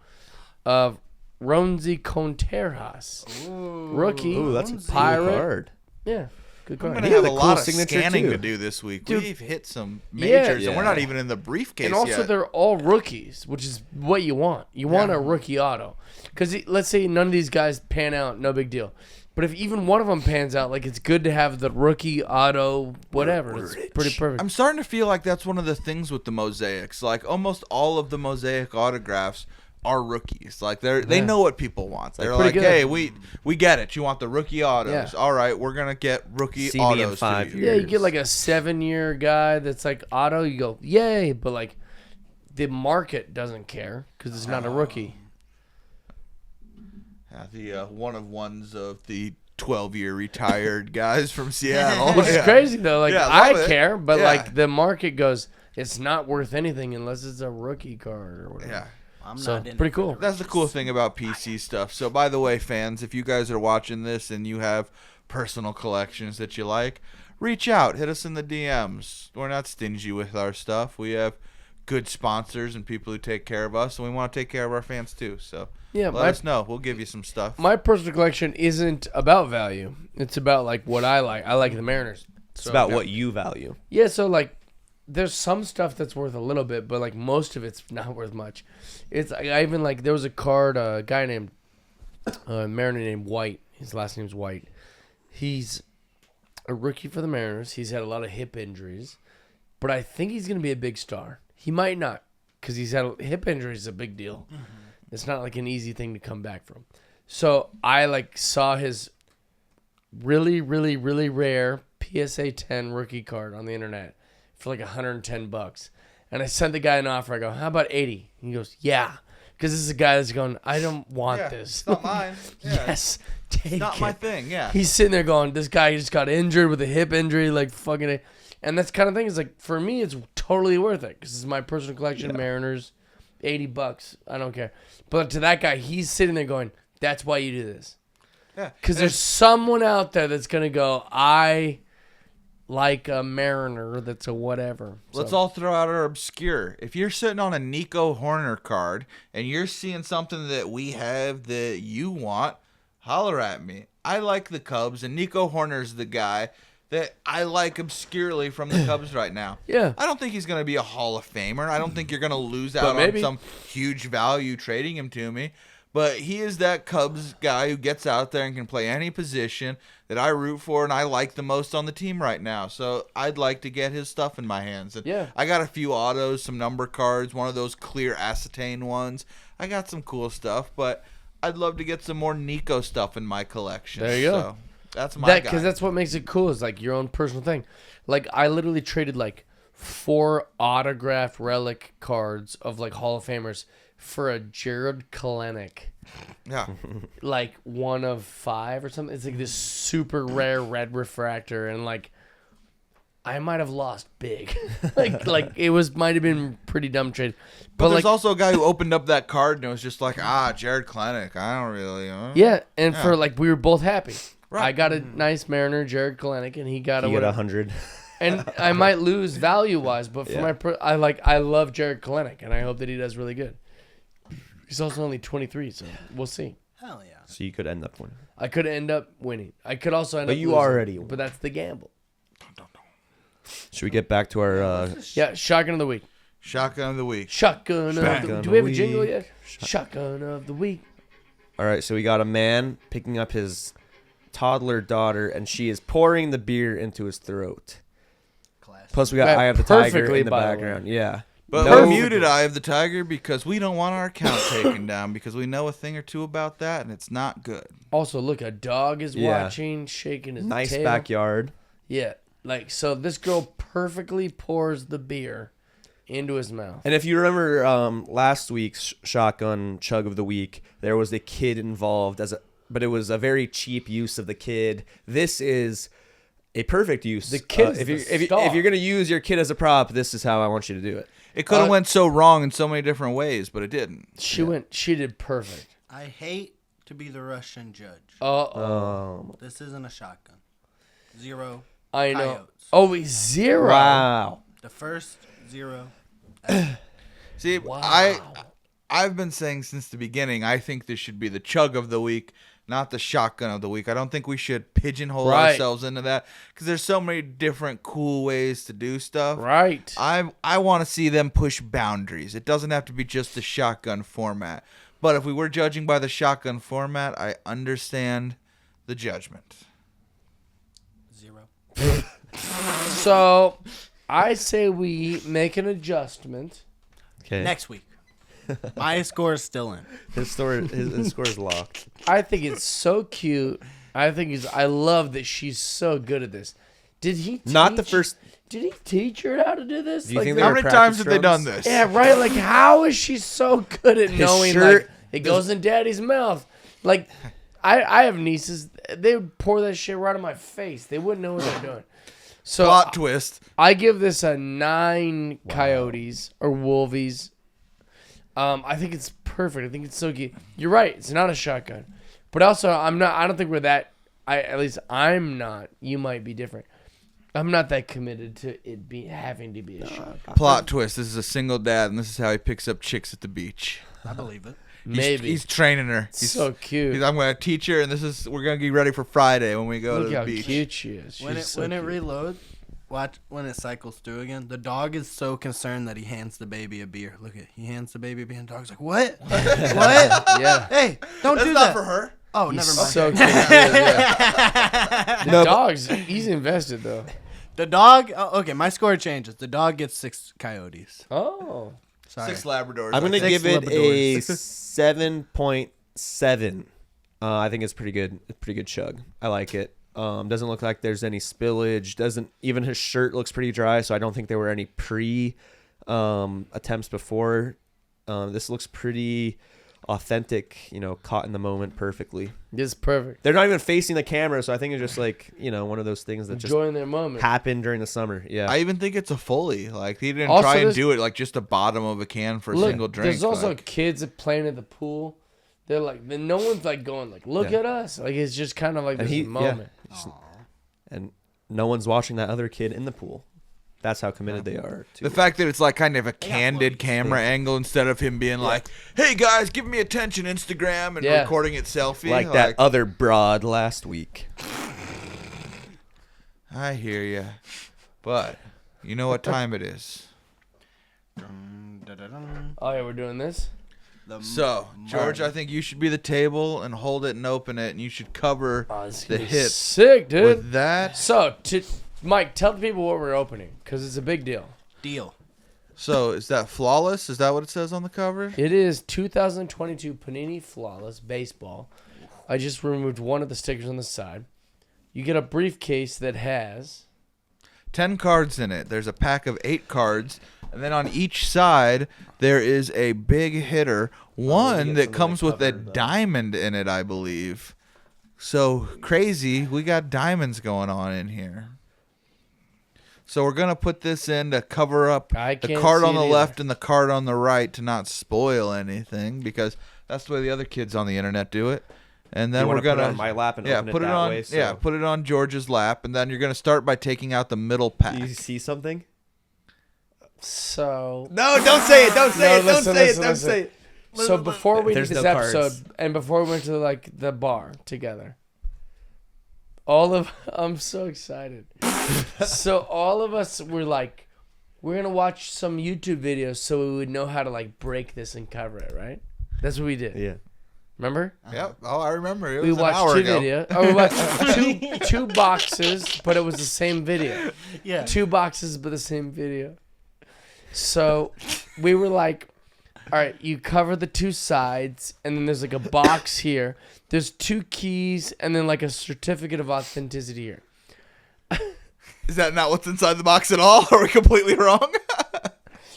S1: of Ronzi Contreras. Rookie.
S2: Ooh, that's a cool
S1: Pirate.
S2: card.
S1: Yeah, good
S3: I'm
S1: card.
S3: going to
S2: He
S3: have
S2: has
S3: a
S2: a cool
S3: lot of
S2: signature,
S3: scanning
S2: too.
S3: to do this week.
S1: Dude.
S3: We've hit some
S1: Yeah.
S3: majors, and we're not
S2: Yeah.
S3: even in the briefcase
S1: And also,
S3: yet.
S1: they're all rookies, which is what you want. You want a rookie auto. Because let's say none of these guys pan out, no big deal. But if even one of them pans out, like it's good to have the rookie auto, whatever. It's pretty perfect.
S3: I'm starting to feel like that's one of the things with the mosaics. Like almost all of the mosaic autographs are rookies. Like they know what people want. They're
S1: pretty
S3: like,
S1: good.
S3: hey, we get it. You want the rookie autos.
S1: Yeah.
S3: All right, we're gonna get rookie
S2: See me in
S3: autos
S2: 5
S3: to you.
S1: Yeah, you
S2: years.
S1: get like a 7-year guy that's like auto. You go, yay! But like, the market doesn't care because it's not a rookie.
S3: The one of ones of the 12-year retired guys from Seattle.
S1: Which is crazy though. Like
S3: Yeah,
S1: I
S3: love it.
S1: care, but
S3: Yeah.
S1: like the market goes, it's not worth anything unless it's a rookie card or whatever.
S3: Yeah.
S4: I'm
S1: So
S4: not in
S1: pretty
S4: it.
S1: cool.
S3: That's the cool thing about PC stuff. So, by the way, fans, if you guys are watching this and you have personal collections that you like, reach out. Hit us in the DMs. We're not stingy with our stuff. We have good sponsors and people who take care of us, and we want to take care of our fans too. So,
S1: Yeah,
S3: let us know. We'll give you some stuff.
S1: my personal collection isn't about value. It's about like what I like. I like the Mariners.
S2: It's about what you value.
S1: Yeah, so like there's some stuff that's worth a little bit, but like most of it's not worth much. It's I even like there was a card, a guy named Mariner named White. His last name's White. He's a rookie for the Mariners. He's had a lot of hip injuries, but I think he's gonna be a big star. He might not, because he's had hip injuries is a big deal. Mm-hmm. It's not like an easy thing to come back from. So I like saw his really, really, really rare PSA 10 rookie card on the internet for like $110. And I sent the guy an offer. I go, how about 80? And he goes, yeah. Because this is a guy that's going, I don't want this.
S3: It's not mine. Yeah.
S1: Yes, take
S3: It's not
S1: it.
S3: my thing, yeah.
S1: He's sitting there going, this guy just got injured with a hip injury, like fucking it. And that's kind of thing is like, for me, it's totally worth it. Because it's my personal collection of Mariners, $80. I don't care. But to that guy, he's sitting there going, that's why you do this.
S3: Yeah.
S1: Because there's someone out there that's going to go, I like a Mariner that's a whatever.
S3: Let's all throw out our obscure. If you're sitting on a Nico Horner card and you're seeing something that we have that you want, holler at me. I like the Cubs, and Nico Horner's the guy that I like obscurely from the Cubs right now.
S1: Yeah.
S3: I don't think he's going to be a Hall of Famer. I don't think you're going to lose out on some huge value trading him to me. But he is that Cubs guy who gets out there and can play any position that I root for and I like the most on the team right now. So I'd like to get his stuff in my hands. And
S1: Yeah.
S3: I got a few autos, some number cards, one of those clear acetane ones. I got some cool stuff, but I'd love to get some more Nico stuff in my collection.
S1: There you go.
S3: So that's my guy.
S1: Because that's what makes it cool is like your own personal thing. Like I literally traded like 4 autographed relic cards of like Hall of Famers for a Jared Kalenic.
S3: Yeah.
S1: Like 1 of 5 or something. It's like this super rare red refractor, and like I might have lost big. like it might have been pretty dumb trade.
S3: But there's
S1: like,
S3: also a guy who opened up that card and it was just like, Jared Kalenic. I don't really.
S1: yeah, and for like we were both happy.
S3: Right.
S1: I got a nice Mariner, Jared Kalenic, and he got
S2: You
S1: a
S2: get 100.
S1: And I might lose value wise, but for I love Jared Kalenic, and I hope that he does really good. He's also only 23, so we'll see.
S4: Hell yeah.
S2: So you could end up winning.
S1: I could end up winning. I could also end up
S2: But you
S1: losing,
S2: already won.
S1: But that's the gamble.
S2: Should we get back to our
S1: Yeah, shotgun of the week.
S3: Shotgun of the week.
S1: Shotgun of the
S2: Shotgun
S1: week. Do we have
S2: of
S1: a
S2: the
S1: jingle
S2: week.
S1: yet? Shotgun of the week.
S2: All right, so we got a man picking up his toddler daughter, and she is pouring the beer into his throat.
S4: Classic.
S2: Plus, we got
S1: Right,
S2: Eye of the Tiger
S1: perfectly,
S2: in the
S1: by the way.
S2: background. Yeah.
S3: But
S2: No-
S3: we're muted Eye of the Tiger because we don't want our account taken down because we know a thing or two about that and it's not good.
S1: Also, look, a dog is
S2: Yeah.
S1: watching, shaking his
S2: Nice
S1: tail.
S2: backyard.
S1: Yeah, like so. This girl perfectly pours the beer into his mouth.
S2: And if you remember last week's shotgun chug of the week, there was a kid involved but it was a very cheap use of the kid. This is a perfect use.
S1: The kid's
S2: if
S1: star.
S2: you're gonna use your kid as a prop, this is how I want you to do it.
S3: It could have went so wrong in so many different ways, but it didn't.
S1: She did perfect.
S4: I hate to be the Russian judge. This isn't a shotgun. 0.
S1: I know.
S4: Coyotes.
S1: Oh, he's 0.
S2: Wow.
S4: The first 0.
S3: See,
S1: Wow.
S3: I've been saying since the beginning, I think this should be the chug of the week, not the shotgun of the week. I don't think we should pigeonhole ourselves into that because there's so many different cool ways to do stuff.
S1: Right.
S3: I want to see them push boundaries. It doesn't have to be just the shotgun format. But if we were judging by the shotgun format, I understand the judgment.
S4: 0.
S1: So, I say we make an adjustment.
S2: Okay.
S4: Next week. My score is still in.
S2: His score is locked.
S1: I think it's so cute. I love that she's so good at this. Did he?
S2: Not the first.
S1: Did he teach her how to do this?
S2: Do you think
S1: they-
S2: they
S3: How
S2: were
S3: many
S2: practice
S3: times have they done
S2: drums?
S3: this?
S1: Yeah, right. Like, how is she so good at knowing?
S2: shirt-
S1: Like, it goes in Daddy's mouth. Like, I have nieces. They would pour that shit right in my face. They wouldn't know what they're doing. So
S3: Plot twist.
S1: I give this a 9 coyotes or wolvies. I think it's perfect. I think it's so cute. You're right. It's not a shotgun, but also I'm not. I don't think we're that. At least I'm not. You might be different. I'm not that committed to it having to be a shotgun.
S3: Plot twist. This is a single dad, and this is how he picks up chicks at the beach.
S4: I believe it.
S1: Maybe
S3: He's training her. He's
S1: so cute.
S3: I'm going to teach her, and we're going to get ready for Friday when we go
S1: Look
S3: to
S1: how
S3: the beach.
S1: cute she is.
S4: When
S1: She's
S4: it
S1: so
S4: when it
S1: cute.
S4: reloads, watch when it cycles through again. The dog is so concerned that he hands the baby a beer. Look at he hands the baby a beer. And the dog's like, what? What?
S1: Yeah.
S4: Hey, don't
S3: That's
S4: do
S3: not
S4: that.
S3: for her.
S4: Oh,
S1: He's
S4: never mind.
S1: so cute. Yeah. The dog's he's invested though.
S4: The dog. Oh, okay, my score changes. The dog gets 6 coyotes.
S1: Oh.
S4: Sorry.
S3: 6 Labradors.
S2: I'm gonna
S4: 6
S2: give it a
S4: Labradors.
S2: 7.7. I think it's pretty good. It's pretty good chug. I like it. Doesn't look like there's any spillage. Doesn't even his shirt looks pretty dry, so I don't think there were any attempts before. This looks pretty authentic. Caught in the moment perfectly.
S1: It's perfect.
S2: They're not even facing the camera, so I think it's just like one of those things that
S1: Enjoying their moment.
S2: just happened during the summer. Yeah.
S3: I even think it's a Foley. Like he didn't
S1: Also,
S3: try and
S1: there's-
S3: do it like just the bottom of a can for a
S1: Look,
S3: single drink.
S1: there's also
S3: like,
S1: kids playing at the pool. They're like, no one's like going like, look
S2: Yeah.
S1: at us. Like it's just kind of like
S2: And
S1: this moment.
S2: And no one's watching that other kid in the pool. That's how committed they are to
S3: the fact that it's like kind of a candid camera angle instead of him being like, "Hey guys, give me attention, Instagram," and
S1: Yeah.
S3: recording it selfie.
S2: like that other broad last week.
S3: I hear you, but you know what time it is.
S1: Oh yeah, we're doing this.
S3: So, George, I think you should be the table and hold it and open it, and you should cover
S1: Oh, this is
S3: the
S1: gonna be
S3: hit
S1: sick, dude.
S3: with that.
S1: So, Mike, tell the people what we're opening because it's a big deal.
S4: Deal.
S3: So, is that Flawless? Is that what it says on the cover?
S1: It is 2022 Panini Flawless Baseball. I just removed one of the stickers on the side. You get a briefcase that has
S3: 10 cards in it. There's a pack of 8 cards. And then on each side, there is a big hitter. One that comes with a diamond in it, I believe. So crazy. We got diamonds going on in here. So we're going to put this in to cover up
S1: I
S3: the
S1: can't
S3: card
S1: see
S3: on
S1: it
S3: the
S1: either.
S3: left and the card on the right to not spoil anything, because that's the way the other kids on the internet do it. And then
S2: You
S3: we're
S2: wanna put it
S3: gonna
S2: on my lap and open it
S3: put it
S2: that
S3: on
S2: way, so-
S3: put it on George's lap, and then you're gonna start by taking out the middle pack.
S2: Do you see something?
S1: so.
S2: No, don't say it. Don't say
S1: No,
S2: it. Don't
S1: listen,
S2: say
S1: listen,
S2: it. Don't
S1: listen.
S2: say it.
S1: So before we did
S2: There's
S1: this
S2: no
S1: episode,
S2: cards.
S1: and before we went to like the bar together, I'm so excited. So all of us were like, we're gonna watch some YouTube videos so we would know how to like break this and cover it, right? That's what we did.
S2: Yeah.
S1: Remember?
S3: Yep. Oh, I remember. It was
S1: We
S3: an
S1: watched
S3: hour
S1: 2
S3: ago.
S1: videos. Oh, we watched two boxes, but it was the same video.
S4: Yeah.
S1: 2 boxes, but the same video. So we were like, all right, you cover the 2 sides, and then there's like a box here. There's 2 keys, and then like a certificate of authenticity here.
S3: Is that not what's inside the box at all? Are we completely wrong?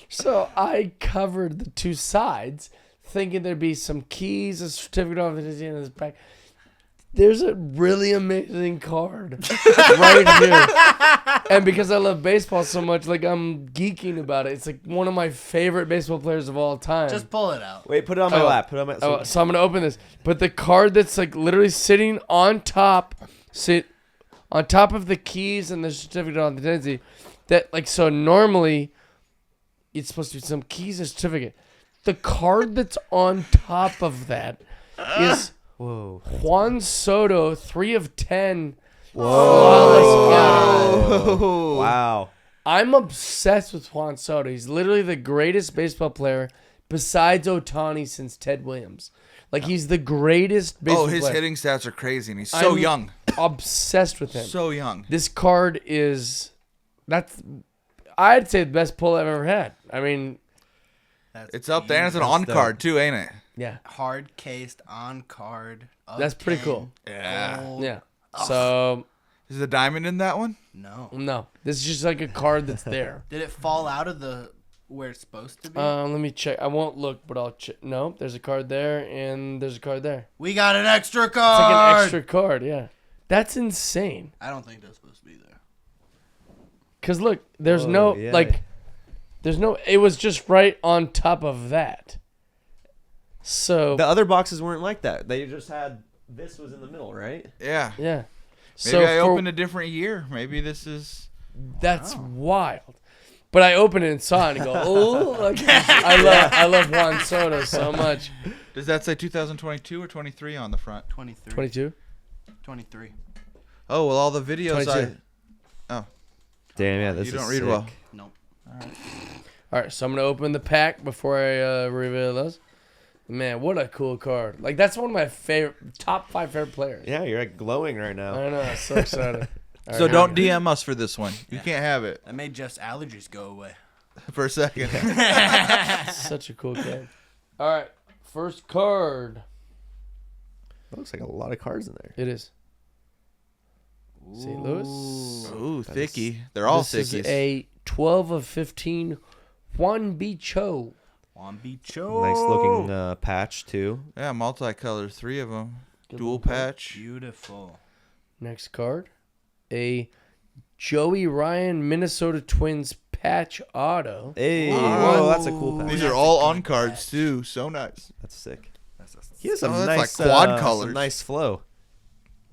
S1: So I covered the 2 sides, thinking there'd be some keys, a certificate of authenticity in this back. There's a really amazing card right here. And because I love baseball so much, like I'm geeking about it. It's like one of my favorite baseball players of all time.
S4: Just pull it out.
S2: Wait, put it on my
S1: Oh.
S2: lap. Put it on my.
S1: Oh, so I'm gonna open this. But the card that's like literally sitting on top of the keys and the certificate of authenticity, that like so normally it's supposed to be some keys and certificate. The card that's on top of that is
S2: Whoa.
S1: Juan Soto, 3 of 10.
S2: Whoa. Wow.
S1: I'm obsessed with Juan Soto. He's literally the greatest baseball player besides Ohtani since Ted Williams. Like he's the greatest baseball
S3: his
S1: player.
S3: hitting stats are crazy, and he's so
S1: I'm
S3: young.
S1: Obsessed with him.
S3: So young.
S1: This card is I'd say the best pull I've ever had. I mean,
S3: It's up there, and it's an
S2: That's
S3: on
S2: dope.
S3: card too, ain't it?
S1: yeah,
S4: Hard cased on card.
S1: that's pretty cool.
S3: Yeah.
S1: Yeah. So
S3: Is the diamond in that one?
S4: No.
S1: no, this is just like a card that's there.
S4: Did it fall out of the where it's supposed to be?
S1: Let me check. I won't look, but I'll check. No, there's a card there, and there's a card there.
S4: We got an extra
S1: It's
S4: card.
S1: like an extra card. Yeah, that's insane.
S4: I don't think that's supposed to be there.
S1: Cause look, there's
S2: Whoa,
S1: no
S2: yeah.
S1: there's no. It was just right on top of that. So
S2: The other boxes weren't like that. They just had this was in the middle, right?
S3: Yeah.
S1: yeah.
S3: Maybe I opened a different year. Maybe this is.
S1: That's wild. But I opened it and saw it and go, oh, like, I love Juan Soto so much.
S3: Does that say 2022 or 23 on the front?
S4: 23.
S1: 22?
S4: 23.
S3: Oh well, all the videos
S1: 22.
S2: Damn, yeah, this
S3: You
S2: is
S3: don't read
S2: sick.
S3: well.
S4: Nope.
S1: All right, so I'm gonna open the pack before I reveal those. Man, what a cool card! Like that's one of my top 5 favorite players.
S2: Yeah, you're like glowing right now.
S1: I know, I'm so excited. All
S3: So
S1: right,
S3: don't
S1: here
S3: DM us for this one. You can't have it
S4: That made just allergies go away.
S3: for a second.
S1: we go. Such a cool card. All right, first card.
S2: That looks like a lot of cards in there.
S1: It is St. Louis.
S3: Ooh, thicky. They're all
S1: This is
S3: thickies.
S1: a 12 of 15 Juan Bicho.
S4: Juan Bicho.
S2: Nice looking patch too.
S3: Yeah, multicolor. 3 of them.
S1: Good
S3: Dual
S1: looking card.
S3: patch.
S4: Beautiful.
S1: Next card, a Joey Ryan Minnesota Twins patch auto.
S2: Hey,
S4: Ooh.
S2: whoa, that's a cool patch.
S3: These
S4: That's
S3: are
S4: a
S3: all
S4: good
S3: on cards
S4: patch.
S3: too. So nice.
S2: That's sick.
S4: That's
S2: He has some
S3: Oh, that's
S2: nice
S3: like quad
S2: some
S3: colors.
S2: nice flow.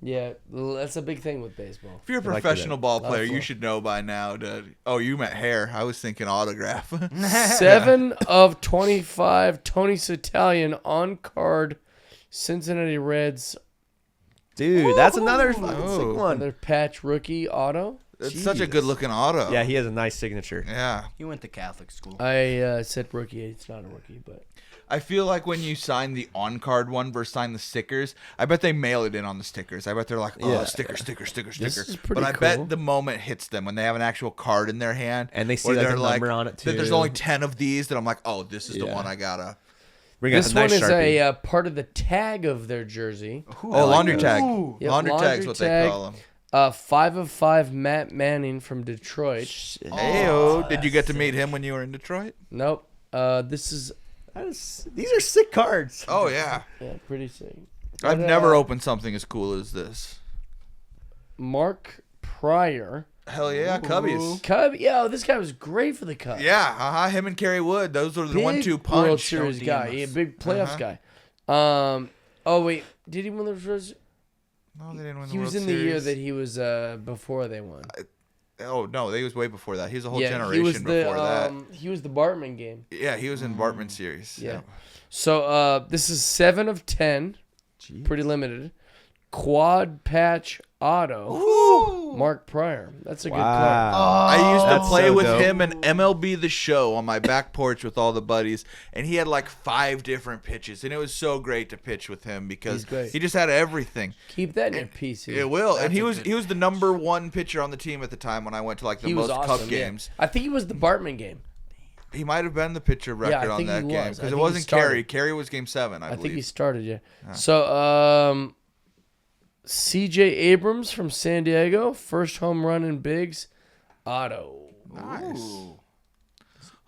S1: Yeah, that's a big thing with baseball.
S3: If you're a
S2: I like
S3: professional
S2: that.
S3: ball
S1: Lot of
S3: player,
S1: flow.
S3: you should know by now. Oh, you meant hair. I was thinking autograph.
S1: 7 of 25 Tony Italian on card Cincinnati Reds.
S2: Dude, that's another fucking
S3: Oh.
S2: sick one.
S1: Another patch rookie auto.
S3: It's such a
S2: Jeez.
S3: good looking auto.
S2: Yeah, he has a nice signature.
S3: Yeah.
S4: He went to Catholic school.
S1: I said rookie. It's not a rookie, but
S3: I feel like when you sign the on card one versus sign the stickers, I bet they mail it in on the stickers. I bet they're like, oh,
S2: Yeah.
S3: sticker.
S1: This is pretty
S3: But I
S1: cool.
S3: bet the moment it hits them when they have an actual card in their hand,
S2: And they see
S3: where
S2: like
S3: they're
S2: a number on it
S3: that there's
S2: too.
S3: only 10 of these, that I'm like, oh, this is the
S2: Yeah.
S3: one I gotta.
S2: Bring out
S1: this
S2: a nice
S1: one is
S2: Sharpie.
S1: a part of the tag of their jersey.
S3: Oh, laundry tag.
S4: Ooh.
S1: Yep,
S3: Laundry tag's what
S1: tag.
S3: they call them.
S1: 5 of 5 Matt Manning from Detroit.
S3: Heyo, did you get to meet him when you were in Detroit?
S1: Nope. This is
S2: These are sick cards.
S3: Oh yeah,
S1: pretty sick.
S3: I've
S1: But,
S3: never opened something as cool as this.
S1: Mark Pryor.
S3: Hell yeah, Cubbies.
S1: Cub. Yeah, this guy was great for the Cubs.
S3: Yeah, him and Kerry Wood. Those were the
S1: Big
S3: 1-2
S1: World
S3: punch.
S1: Series
S4: Don't
S1: guy.
S4: DM us.
S1: Yeah, big playoffs
S3: Uh-huh.
S1: guy. Oh wait, did he win the first?
S3: No, they didn't win the
S1: He was
S3: World
S1: in the year
S3: Series.
S1: that he was before they won.
S3: Oh no, they was way before that. He was a whole
S1: Yeah,
S3: generation
S1: he was the
S3: before that.
S1: he was the Bartman game.
S3: Yeah, he was in Bartman series.
S1: Yeah. So this is 7 of 10, pretty limited. Quad patch auto.
S3: Ooh.
S1: Mark Pryor. That's a good card.
S2: Wow.
S3: I used to
S2: That's
S3: play
S2: so
S3: with
S2: dope.
S3: him in MLB The Show on my back porch with all the buddies, and he had like 5 different pitches, and it was so great to pitch with him because
S1: He's great.
S3: he just had everything.
S1: Keep that in your PC.
S3: It will, and
S4: That's
S3: he
S4: a
S3: was
S4: good
S3: he was the number 1 pitcher on the team at the time when I went to like the
S1: He was
S3: most
S1: awesome.
S3: Cub
S1: yeah.
S3: games.
S1: I think he was the Bartman game.
S3: He might have been the pitcher
S1: Yeah, I
S3: record on
S1: think he
S3: that
S1: was.
S3: game
S1: I
S3: because
S1: think
S3: it
S1: he
S3: wasn't
S1: started.
S3: Kerry. Kerry was game 7, I
S1: I think he
S3: believe.
S1: started, yeah. So, C.J. Abrams from San Diego, first home run in Bigs, auto.
S3: Nice.
S4: Ooh.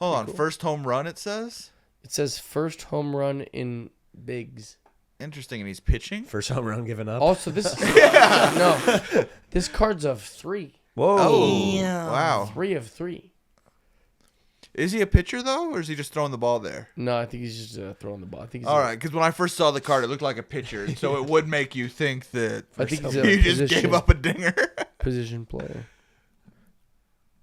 S3: Hold on, first home run it says.
S1: It says first home run in Bigs.
S3: Interesting, and he's pitching.
S2: First home run given up.
S1: Also, this is no. This card's of 3.
S2: Whoa.
S3: Oh,
S4: Damn.
S3: wow.
S1: 3 of 3.
S3: Is he a pitcher though, or is he just throwing the ball there?
S1: No, I think he's just throwing the ball. I think he's
S3: All right, because when I first saw the card, it looked like a pitcher, so it would make you think that
S1: I think he's
S3: he
S1: a
S3: just
S1: position.
S3: gave up a dinger.
S1: position player.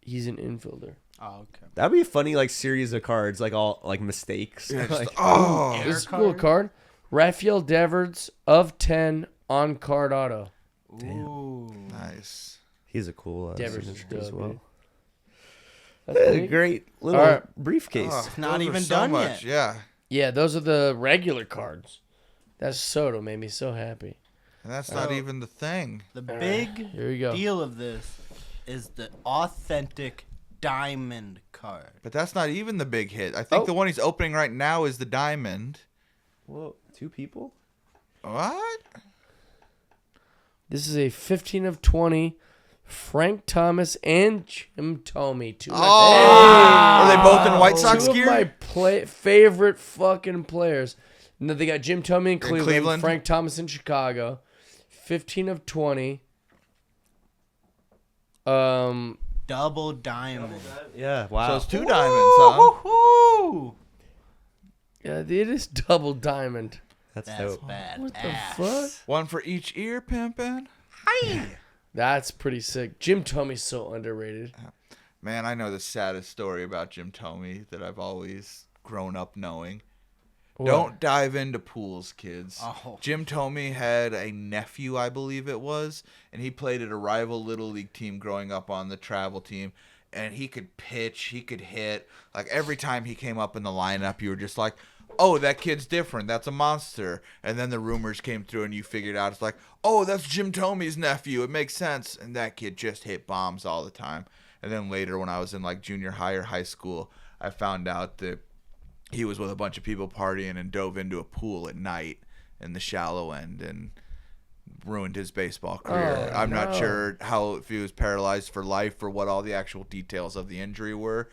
S1: He's an infielder.
S4: Oh, okay.
S2: That'd be a funny like series of cards, like all like mistakes.
S3: Yeah, just-
S2: Like,
S3: oh,
S4: Air
S1: This is a cool
S4: card?
S1: card. Raphael Devers of 10 on card auto.
S4: Ooh.
S3: nice.
S2: he's a cool
S1: Devers is
S2: signature as
S1: dope,
S2: well.
S1: dude. That's
S2: Yeah,
S1: big.
S2: great little
S1: All right.
S2: briefcase.
S3: Oh,
S4: not
S3: those are
S4: even
S3: so
S4: done
S3: much.
S4: yet.
S3: Yeah,
S1: Yeah, those are the regular cards. That Soto made me so happy.
S3: and that's not
S4: Oh.
S3: even the thing.
S4: The
S1: All right,
S4: big
S1: here we go.
S4: deal of this is the authentic diamond card.
S3: But that's not even the big hit. I think
S1: Oh.
S3: the one he's opening right now is the diamond.
S2: Whoa, 2 people?
S3: What?
S1: This is a 15 of 20. Frank Thomas and Jim Thome. Two of my
S3: Are they both in White Sox
S1: two
S3: gear?
S1: of my favorite fucking players. No, they got Jim Thome in Cleveland,
S3: Cleveland?
S1: Frank Thomas in Chicago. 15 of 20.
S4: Double diamond.
S2: Yeah, wow.
S3: So it's 2 diamonds, huh?
S4: Woo-hoo!
S1: Yeah, it is double diamond.
S2: That's
S4: That's
S2: dope.
S4: bad.
S1: What the fuck?
S3: One for each ear, pimpin'.
S1: That's pretty sick. Jim Thome's so underrated.
S3: Man, I know the saddest story about Jim Thome that I've always grown up knowing. Don't dive into pools, kids.
S4: Oh.
S3: Jim Thome had a nephew, I believe it was, and he played at a rival Little League team growing up on the travel team. And he could pitch, he could hit. Like, every time he came up in the lineup, you were just like, oh, that kid's different. That's a monster. And then the rumors came through, and you figured out, it's like, oh, that's Jim Thome's nephew. It makes sense. And that kid just hit bombs all the time. And then later, when I was in, like, junior high or high school, I found out that he was with a bunch of people partying and dove into a pool at night in the shallow end and ruined his baseball career. I'm not sure if he was paralyzed for life or what all the actual details of the injury were,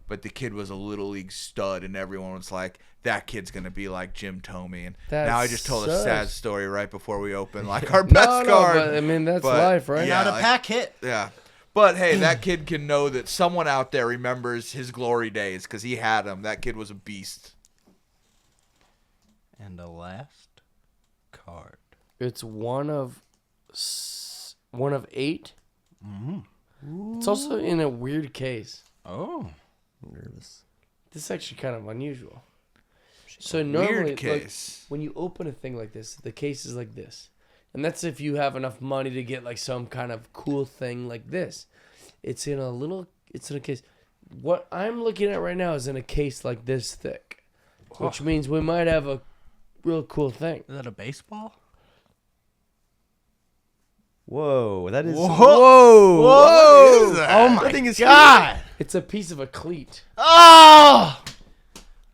S3: but the kid was a Little League stud, and everyone was like, that kid's going to be like Jim Thome. And now I just told a sad story right before we open like our best card.
S1: But, I mean, that's life, right?
S3: Yeah,
S4: Not a pack hit.
S3: Yeah. But, hey, that kid can know that someone out there remembers his glory days because he had them. That kid was a beast.
S4: And the last card.
S1: It's one of 8. Mm-hmm. It's also in a weird case.
S4: Oh.
S2: I'm nervous.
S1: This is actually kind of unusual. So normally,
S3: Weird case.
S1: like, when you open a thing like this, the case is like this. And that's if you have enough money to get like some kind of cool thing like this. It's in a case. What I'm looking at right now is in a case like this thick, which means we might have a real cool thing.
S4: Is that a baseball?
S2: Whoa, that is.
S4: Whoa!
S3: What is that?
S4: Oh my
S2: thing is
S4: God!
S1: It's a piece of a cleat.
S4: Oh!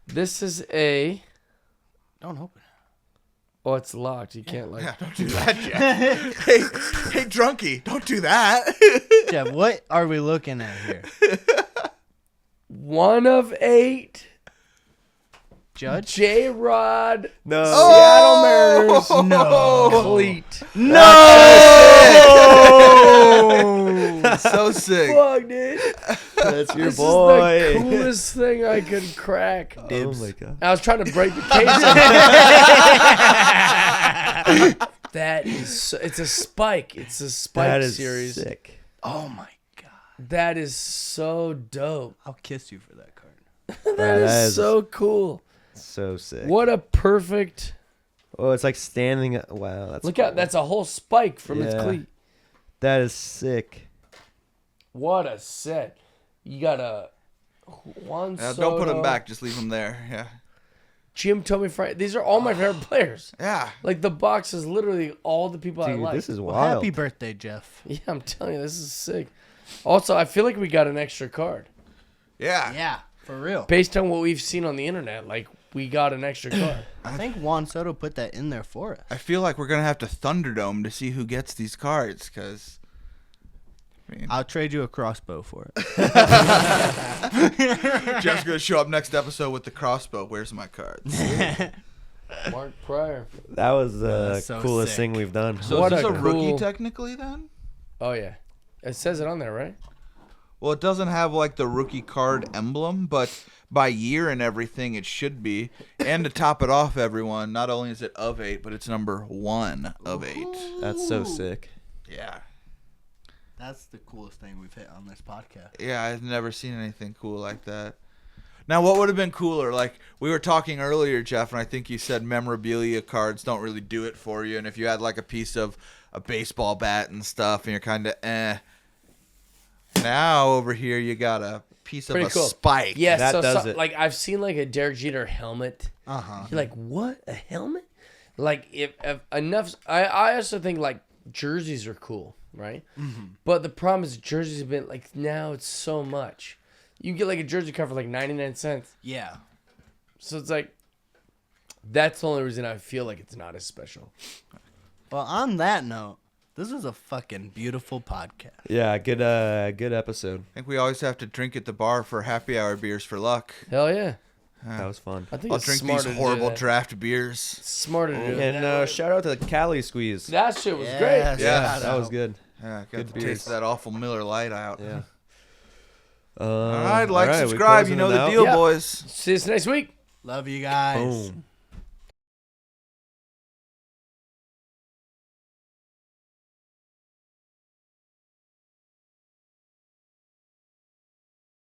S1: This is a.
S4: Don't open it.
S1: Oh, it's locked. You can't like.
S3: Yeah, don't do that, Jeff. hey, drunkie, don't do that.
S4: Jeff, what are we looking at here?
S1: One of 8.
S4: Judge?
S1: J-Rod.
S2: No.
S1: Seattle Mariners.
S4: No.
S1: Cleat.
S4: No!
S3: So sick.
S1: Fuck, dude.
S2: That's your
S1: This
S2: boy.
S1: is the coolest thing I could crack.
S2: Oh my God.
S1: I was trying to break the case. That is, it's a spike. It's a spike
S2: That is
S1: series.
S2: sick.
S4: Oh my God.
S1: That is so dope.
S4: I'll kiss you for that card.
S1: That
S2: that
S1: is so cool.
S2: So sick.
S1: What a perfect.
S2: Oh, it's like standing. Wow, that's
S1: Look out. That's a whole spike from its
S2: Yeah.
S1: cleat.
S2: That is sick.
S1: What a set. You got a Juan Soto.
S3: Don't put them back. Just leave them there. Yeah.
S1: Jim Thome. These are all my favorite players.
S3: Yeah.
S1: Like the box is literally all the people I
S2: Dude,
S1: like.
S2: this is
S4: Well,
S2: wild.
S4: happy birthday, Jeff.
S1: Yeah, I'm telling you, this is sick. Also, I feel like we got an extra card.
S3: Yeah.
S4: Yeah, for real.
S1: Based on what we've seen on the internet, like, we got an extra card.
S4: I think Juan Soto put that in there for us.
S3: I feel like we're going to have to Thunderdome to see who gets these cards because.
S4: I'll trade you a crossbow for it.
S3: Jeff's going to show up next episode with the crossbow. Where's my cards?
S1: Mark Pryor.
S2: That was the
S4: That's so
S2: coolest
S4: sick.
S2: thing we've done.
S3: So
S1: What
S3: is this
S1: a
S3: a rookie
S1: cool-
S3: technically then?
S1: Oh, yeah. It says it on there, right?
S3: Well, it doesn't have like the rookie card emblem, but by year and everything, it should be. And to top it off, everyone, not only is it of 8, but it's number 1 of 8.
S2: That's so sick.
S3: Yeah.
S4: That's the coolest thing we've hit on this podcast.
S3: Yeah, I've never seen anything cool like that. Now, what would have been cooler? Like, we were talking earlier, Jeff, and I think you said memorabilia cards don't really do it for you. And if you had, like, a piece of a baseball bat and stuff, and you're kind of, Now, over here, you got a piece
S1: Pretty
S3: of a
S1: cool.
S3: spike.
S1: Yeah,
S2: That
S1: so,
S2: does it.
S1: like, I've seen, like, a Derek Jeter helmet.
S4: Uh-huh.
S1: You're like, what? A helmet? Like, if enough... I also think, like, jerseys are cool, right? Mm-hmm. But the problem is jerseys have been, like, now it's so much. You can get, like, a jersey card for, like, 99 cents.
S4: Yeah.
S1: So it's like... That's the only reason I feel like it's not as special.
S4: Well, on that note, this is a fucking beautiful podcast.
S2: Yeah, good episode.
S3: I think we always have to drink at the bar for happy hour beers for luck.
S1: Hell yeah.
S2: That was fun.
S1: I think
S3: I'll
S1: it's
S3: drink
S1: smarter
S3: these
S1: to do
S3: horrible
S1: that.
S3: draft beers.
S1: It's smarter to do it.
S2: And shout out to the Cali Squeeze.
S1: That shit was
S4: Yes.
S1: great.
S3: Yeah,
S2: that was good.
S3: Yeah, got
S2: Good
S3: to
S2: beers.
S3: taste that awful Miller Lite out.
S2: Yeah.
S3: All right, like,
S2: we
S3: subscribe. You
S2: closing
S3: know
S2: it
S3: the
S2: out?
S3: deal,
S1: Yeah.
S3: boys.
S1: See you next week.
S4: Love you guys.
S2: Boom.